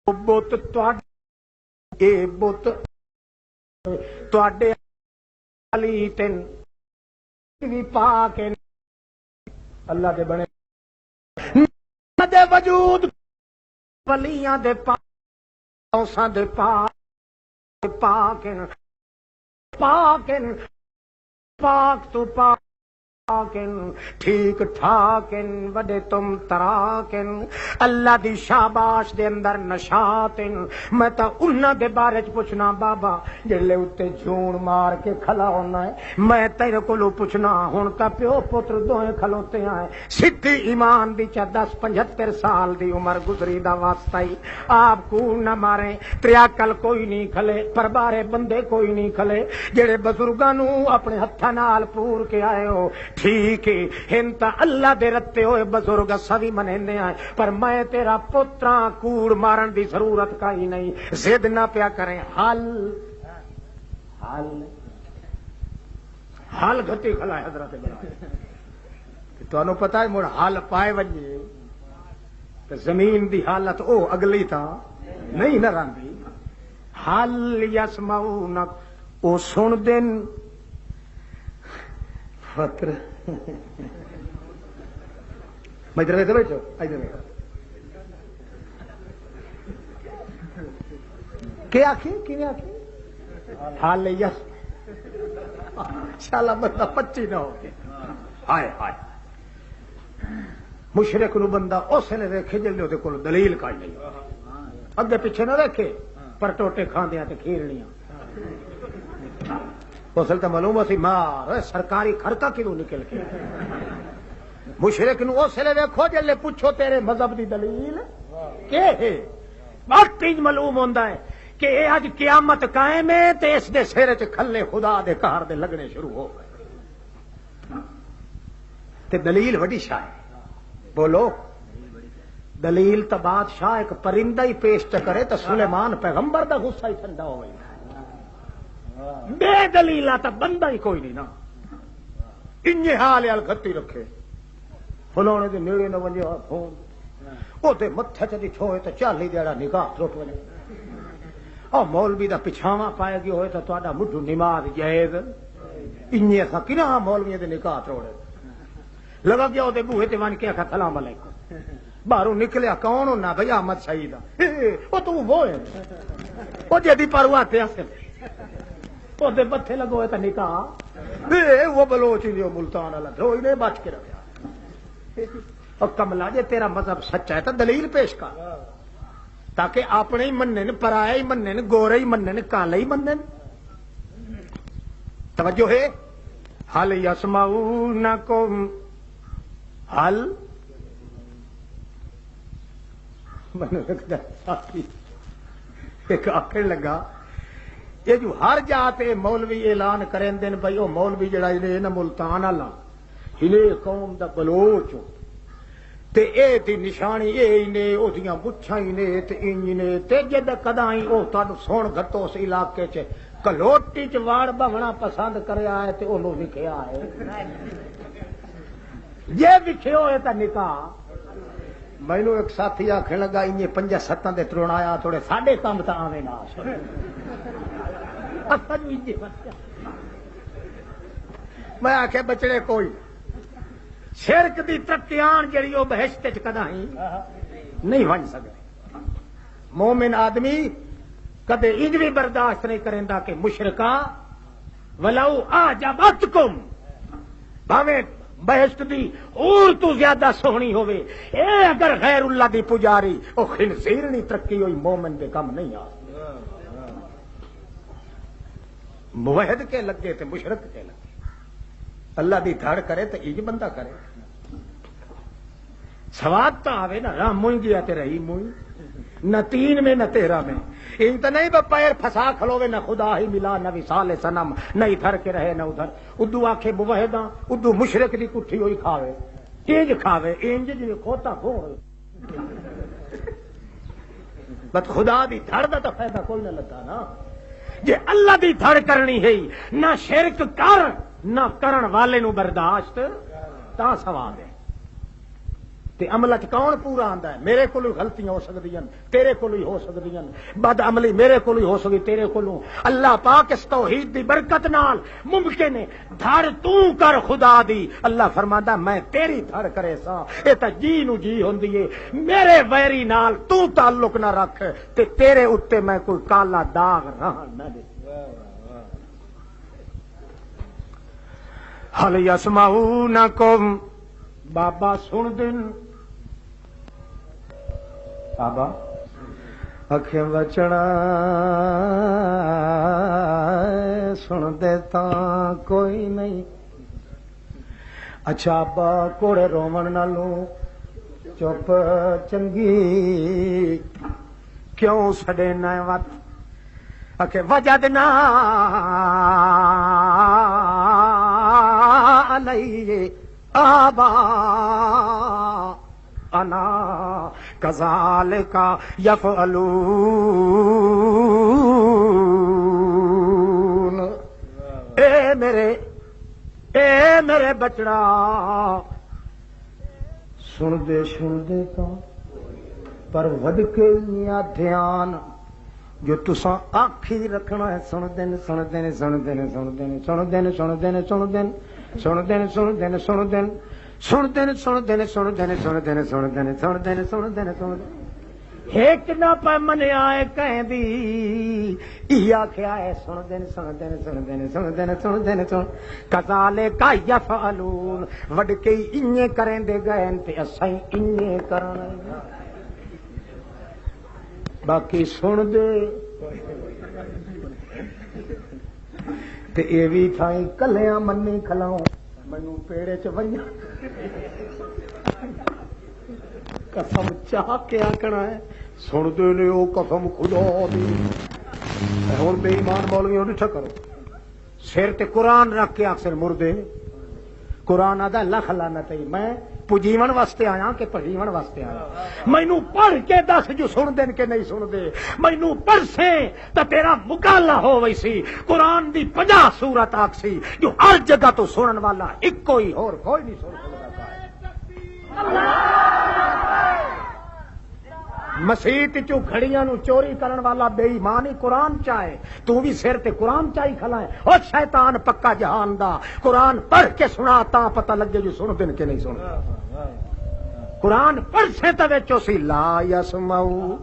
بت تواڈے بت تواڈے علی تن بھی پاک اللہ دے بنے دے وجود ولیاں دے پاک اوساں دے پاک پاک پاک پاک تو پاک ٹھیک ٹھاک وڈے تم تراکن اللہ دی شاباش دے اندر نشاط میں تا انہاں دے بارے چ پوچھنا بابا جلے اتے جھون مار کے کھلا ہونا ہے میں تیرے کولو پوچھنا ہن تا پیو پتر دوئے کھلوتے ہیں سدھی ایمان دی چا 10-75 سال دی عمر گزری دا واسطہ ہی آپ کو نہ مارے تریا کل کوئی نہیں کھلے پر بارے بندے کوئی نہیں کھلے جڑے بزرگاں نو اپنے ہتھاں نال پور کے آئے ہو ٹھیک ہے ہنتا اللہ دے رتے ہوئے بزرگ سوی منیندے ہیں پر میں تیرا پتراں کوڑ مارن دی ضرورت کا ہی نہیں زد نہ پیا کریں حال گھٹی کھلا ہے حضرت بنا تو انہوں پتا ہے مڑ حال پائے ونجے تو زمین دی حالت او اگلی تھا نہیں نہ راندی حال یسمعون او سن دن فطر میں ادھر بیٹھو ادھر کیا آخی کی آخی حال یس شالا بندہ 25 نہ ہو کے ہائے ہائے مشرک نو بندہ اس نے ویکھے جلدی وہ کول دلیل کا نہیں اگے پیچھے نہ ویکھے پر ٹوٹے کھاندیاں تے کھیرنیاں اسل تو معلوم سی مار سرکاری خرچہ کیوں نکل کے مشرک نو اس لیے ویکھو جلے پوچھو تیرے مذہب دی دلیل کہ ہے وقت معلوم ہوندا ہے کہ اے اج قیامت قائم ہے تے اس دے سر وچ کھلے خدا دے قہر دے لگنے شروع ہو گئے تے دلیل وڈی شاہ ہے بولو دلیل تو بادشاہ ایک پرندہ ہی پیش کرے تو سلیمان پیغمبر دا غصہ ہی ٹھنڈا ہو گیا بے دلیل تو بندہ ہی کوئی نہیں نا انجے حال گتی رکھے فلانے دے نیڑے نہ ونجے فون وہ متھے چ چھوئے تو 40 دیڑا نگاہ ٹوٹ وجے اور مولوی دا پچھاواں پائے گی ہوئے تو تہاڈا مڈھو نماز جائز انجے اساں کنا مولوی دے نگاہ توڑے لگا گیا وہ بوہے تے ون کے آخا سلام علیکم باہروں نکلیا کون ہونا بھائی احمد شہید وہ تو وہ ہے وہ جدی پرو آتے وہ بتھے لگو تو نکاح وہ بلوچ لیو ملتان والا دھوئی نے بچ کے رکھا اور کملا جے تیرا مذہب سچا ہے تو دلیل پیش کر تاکہ اپنے ہی منن پرائے ہی منن گورے ہی منن کالے ہی منن توجہ ہے حل یسمعونکم حل من لگتا ساتھی ایک آخر لگا یہ جو ہر جاتے مولوی اعلان کریں دن بھائی وہ مولوی جڑا انہیں نا ملتان والا ہلے قوم دا بلوچ تے اے تی نشانی اے نے او دیاں مچھاں نے تے انج نے تے جد کدائی او تانوں سون گھٹو اس علاقے چ کلوٹی چ واڑ بہنا پسند کریا ہے تے اونوں وکھیا ہے جے وکھیو ہے تے نکاح مینوں ایک ساتھی آکھن لگا انج 5-7 دے ترون آیا تھوڑے ساڈے کم تا آویں نہ میں آخیا بچڑے کوئی شرک دی ترقیان جڑی وہ بہشت چ کدائی نہیں بن سکتی مومن آدمی کدے انج بھی برداشت نہیں کریندا کہ مشرکا ولو اعجبتکم بھاویں بہشت دی اور تو زیادہ سونی ہوے اے اگر غیر اللہ دی پجاری او خنزیر نہیں ترقی ہوئی مومن دے کم نہیں آ موحد کے لگے تے مشرک کے لگے اللہ دی دھڑ کرے تے ایج بندہ کرے سواد تو آوے نا راہ موئی گیا تے رہی موئی نہ تین میں نہ 13 میں ان تو نہیں پیر پھنسا کھلوے نہ خدا ہی ملا نہ وصال صنم نہ ادھر کے رہے نہ ادھر ادو آکھے موحداں ادو مشرک دی کٹھی ہوئی کھاوے انج کھاوے انج جی کھوتا کھو بس خدا دی دھڑ دا تو فائدہ کوئی نہ لگا نا جے اللہ دی دھڑ کرنی ہے نہ شرک کر نہ کرن والے نو برداشت تا سوال ہے تے عمل چ کون پورا آندا ہے میرے کولوں غلطیاں ہو سکدیاں تیرے کولوں ہی ہو سکدیاں بد عملی میرے کولوں ہی ہو سکدی تیرے کولوں اللہ پاک اس توحید دی برکت نال ممکن ہے دھڑ تو کر خدا دی اللہ فرماندا میں تیری دھڑ کرے سا اے تے جی نو جی ہوندی ہے میرے ویری نال تو تعلق نہ رکھ تے تیرے اوتے میں کوئی کالا داغ رہن نہ دے حل یسمعونکم بابا سن دن بابا اکھیں بچڑا سن دیتا کوئی نہیں اچھا با کوڑے رومن نالوں چپ چنگی کیوں سڈے نہ وت اکھیں وجدنا علیہ آبا انا کذالک یفعلون اے میرے بچڑا سن دے تو پر ود کے دھیان جو تساں آکھی رکھنا ہے سن دین سنتے نے سنتے نے سنتے نے سنتے نے سنتے نے سنتے نے سنتے نے سنتے ایک نہ پہ منیا ہے کہیں دی آخیا ہے سنتے نے سنتے نے سنتے نے سنتے نے سنتے نے سن کذالے کا یفعلون وڈ کے انہیں کریں دے گئے تے اسائیں انہیں کرنا باقی سن دے تے اے وی تھائیں کلیاں منی کھلاؤں مینوں پیڑے چ وجا قسم چاہ کے آکھنا ہے سن دے نے او قسم خدا دی ہن بے ایمان مولویوں نہ کرو سر تے قرآن رکھ کے اکثر مردے قرآن آدا لکھ لعنت ہے میں پجیون واسطے آیا کہ پڑھیون واسطے آیا مینوں پڑھ کے دس جو سن دین کہ نہیں سن دے مینوں پڑھ سے تو تیرا مکالہ ہو وئی سی قرآن دی 50 سورت آکھ سی جو ہر جگہ تو سنن والا ایک کوئی اور کوئی نہیں سن سکتا مسیت چو گھڑیاں نو چوری کرن والا بے ایمان ہی قرآن چاہے تو بھی سر تے قرآن چاہی کھلائے او شیطان پکا جہان دا قرآن پڑھ کے سنا تا پتہ لگے جو سن دن کے نہیں سن قرآن پڑھ سے توچو سی لا یسمعو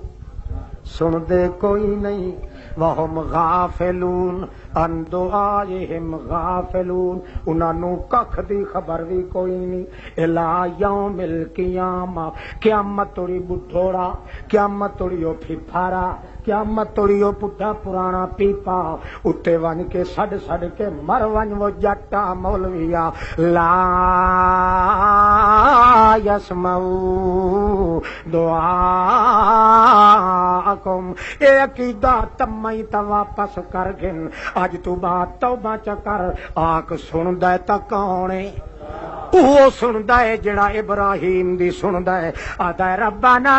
سن دے کوئی نہیں وہم غافلون ان دعائہم غافلون انہوں ککھ دی خبر بھی کوئی نہیں الا یوم القیامہ قیامت توڑی بٹھوڑا قیامت توڑی او پھپھارا قیامت توڑی او پٹھا پرانا پیپا اتے ون کے سڑ سڑ کے مر ون وہ جٹا مولویا لا یسمعو دعاکم اے عقیدہ تمہیں تا واپس کر گن اج تو بات توبہ چکر آکھ سندا ہے تا کونے وہ سندا ہے جڑا ابراہیم دی سندا ہے آدا ہے ربنا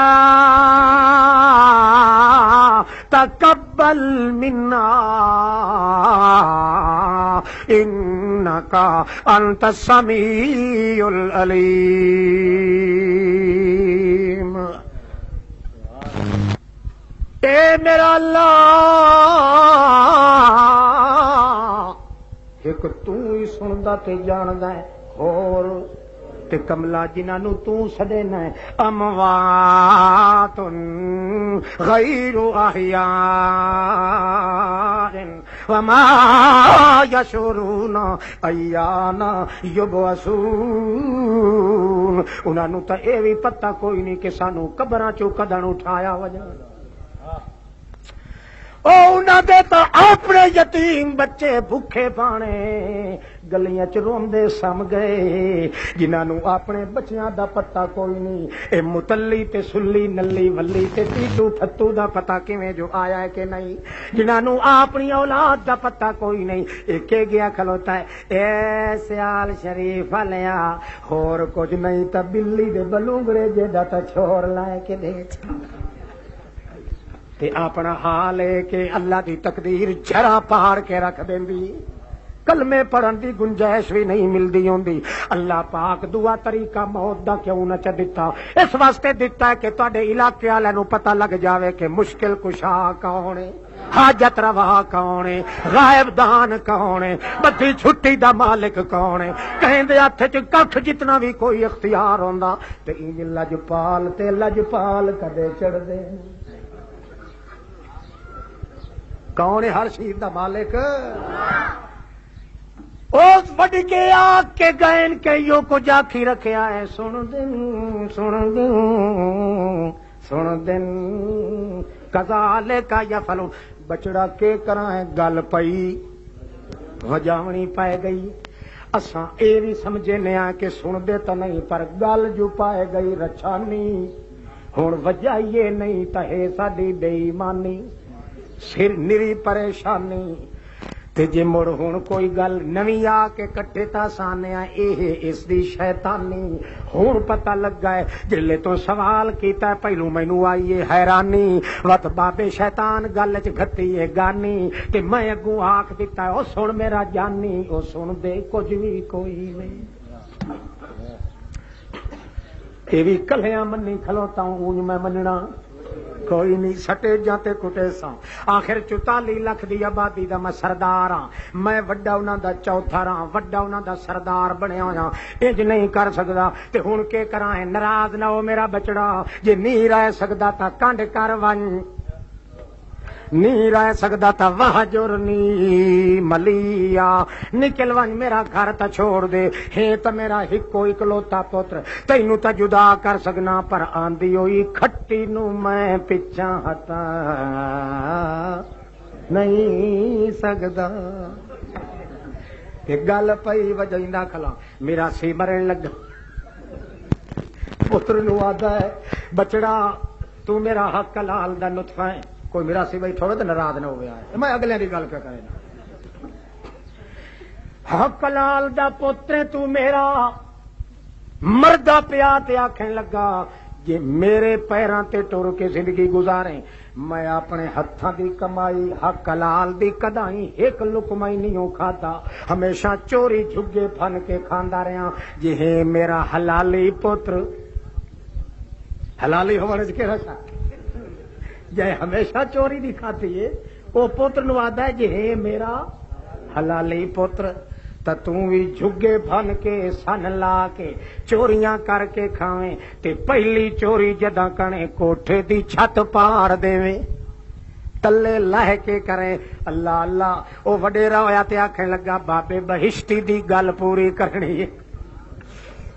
تقبل منا انکا انت السمیع العلیم اے میرا اللہ ایک تو ہی سندا تے جاندا ہے اور تے کملا جنہاں نو تو سدینا ہے اموات غیر احیاء وما یشعرون ایانا یبعثون انہاں نو تے اے وی پتہ کوئی نہیں کہ سانو قبراں چوں کدن اٹھایا وجا انہاں دے تو اپنے یتیم بچے بھوکے پانے گلیاں چ روندے سم گئے جنہاں نو اپنے بچیاں دا پتہ کوئی نہیں اے متلی تے سلی نلی ولی تے ٹیٹو پھتو دا پتہ کیویں جو آیا ہے کہ نہیں جنہاں نو اپنی اولاد دا پتہ کوئی نہیں اے کہ گیا کھلوتا ہے اے سیال شریف والیا ہور کچھ نہیں تا بلی دے بلونگڑے جیڑا تا چھوڑ لائے کہ دیکھ تے اپنا حال ہے کہ اللہ دی تقدیر جرا پہاڑ کے رکھ دیندی کلمے پڑھن دی گنجائش بھی نہیں ملدی ہوندی اللہ پاک دعا طریقہ موت دا کیوں نہ چ دتا اس واسطے دتا ہے کہ تواڈے علاقے والے نو پتہ لگ جاوے کہ مشکل کشا کون ہے حاجت روا کون ہے غائب دان کون ہے بدھی چھٹی دا مالک کون ہے کہیں دے ہاتھ چ ککھ جتنا بھی کوئی اختیار ہوندا تے این لجپال کدے چڑھ دے کون ہے ہر چیز دا مالک اس بڑھ کے آگ کے گئن کے یوں کو جاکھی رکھیا ہے سن دن کذالک یفعلون بچڑا کے کراں گل پئی وجاونی پائے گئی اساں اے بھی سمجھنے آ کہ سن دے تو نہیں پر گل جو پائے گئی رچانی ہن وجہ یہ نہیں تے ساڈی بے ایمانی سر نری پریشانی تے جے مڑ ہن کوئی گل نویں آ کے کٹے تا سانیا اس دی شیطانی ہن پتہ لگا ہے جلے تو سوال کیتا ہے پہلو مینوں آئی ہے حیرانی وت بابے شیطان گل چ گھتی ہے گانی تے میں اگوں آکھ دتا ہے او سن میرا جانی او سن دے کچھ بھی کوئی نہیں اے وی کلیاں منی کھلوتا ہوں میں مننا کوئی نہیں سٹیجاں تے کٹے سا آخر 44 لاکھ دی آبادی دا میں سردار ہاں میں وڈا انہاں دا چوتھا راں وڈا انہاں دا سردار بنیا ہویا انج نہیں کر سکدا تے ہن کے کراں ناراض نہ ہو میرا بچڑا جے نہیں رہ سکدا تا کنڈ کر ون نہیں رہ سکدا تا وہجرنی ملیا نکل ون میرا گھر تا چھوڑ دے ہے تا میرا ہکو اکلوتا پتر تینوں تا جدا کر سکنا پر آندی ہوئی کھٹی نو میں پچھا ہٹا نہیں سکدا تے گل پئی وجیندا کھلا میرا سی مرن لگا پتر نو آدا ہے بچڑا تو میرا حق لال دا نطفہ ہے کوئی میرا سی بیٹھا ہوئے تو ناراض نہ ہو گیا ہے میں اگلے دی گل پہ کرے حق لال دا پوترے تو میرا مردہ پیا تے آکھیں لگا جے میرے پیراں تے ٹر کے زندگی گزاریں میں اپنے ہتھاں دی کمائی حق لال دی کدائی ایک لقمہ نہیں کھاتا ہمیشہ چوری جھگے پھن کے کھاندا رہا جے میرا حلالی پتر حلالی ہونے وچ کیڑا سا جے ہمیشہ چوری دی کھاتی ہے وہ پتر نو آدا ہے جے میرا حلالی پتر تا توں وی جھگے بھن کے سن لا کے چوریاں کر کے کھاویں تے پہلی چوری جداں کنے کوٹھے دی چھت پار دیویں تلے لہ کے کرے اللہ اللہ او وڈیرا ہویا تے آکھیں لگا بابے بہشتی دی گل پوری کرنی ہے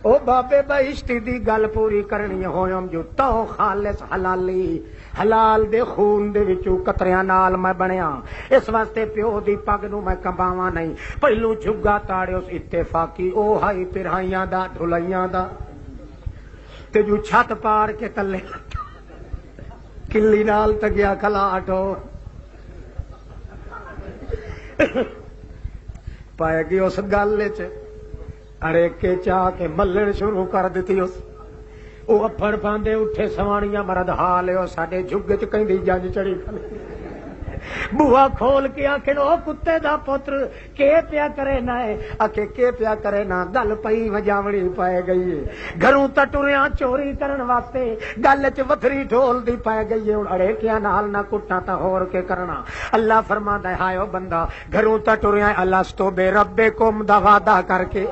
او بابے بہشتی دی گل پوری کرنی ہویم جو تو خالص حلالی حلال دے خون دے وچوں قطریاں نال میں بنیا اس واسطے پیو دی پگ نو میں کمباواں نہیں پہلو جھگا تاڑے اس اتفاقی او ہائی پرہائیاں دا ڈھلائیاں دا تے جو چھت پار کے تلے کلی نال تگیا کھلاٹو پائے گی اس گل وچ اڑے کے چاہ کے ملن شروع کر دیتی اس وہ افڑ پاندے اٹھے سوانیاں مرد حال ہے ساڈے جھگ چ کہندی جج چڑی کھلے بوا کھول کے آکھن او کتے دا پتر کے پیا کرے نہ آکھے کے پیا کرے نہ گل پئی وجاوڑی پائے گئی ہے گھروں تا ٹریاں چوری کرن واسطے گل چ وتھری ڈھول دی پائے گئی ہے اڑے کیا نال نہ کٹا تا ہور کے کرنا اللہ فرماندا ہے ہائے او بندہ گھروں تا ٹریاں اللہ تو بے ربکم دا وعدہ کر کے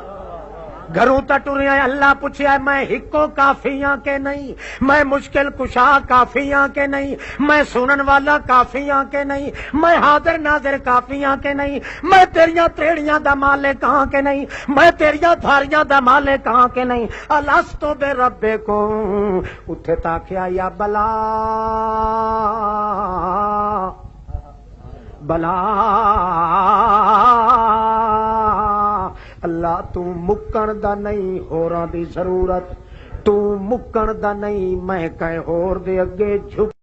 گھروں تا ٹریا اللہ پوچھیا میں ہکو کافیاں کے نہیں میں مشکل کشا کافیاں کے نہیں میں سنن والا کافیاں کے نہیں میں حاضر ناظر کافیاں کے نہیں میں تیریاں تریڑیاں دا مالک کہاں کے نہیں میں تیریاں تھاریاں دا مالک کہاں کے نہیں الستو بے ربکم اتھے تاکیا یا بلا بلا اللہ تو مکن دا نہیں ہوراں دی ضرورت تو مکن دا نہیں میں کہے ہور دے اگے جھک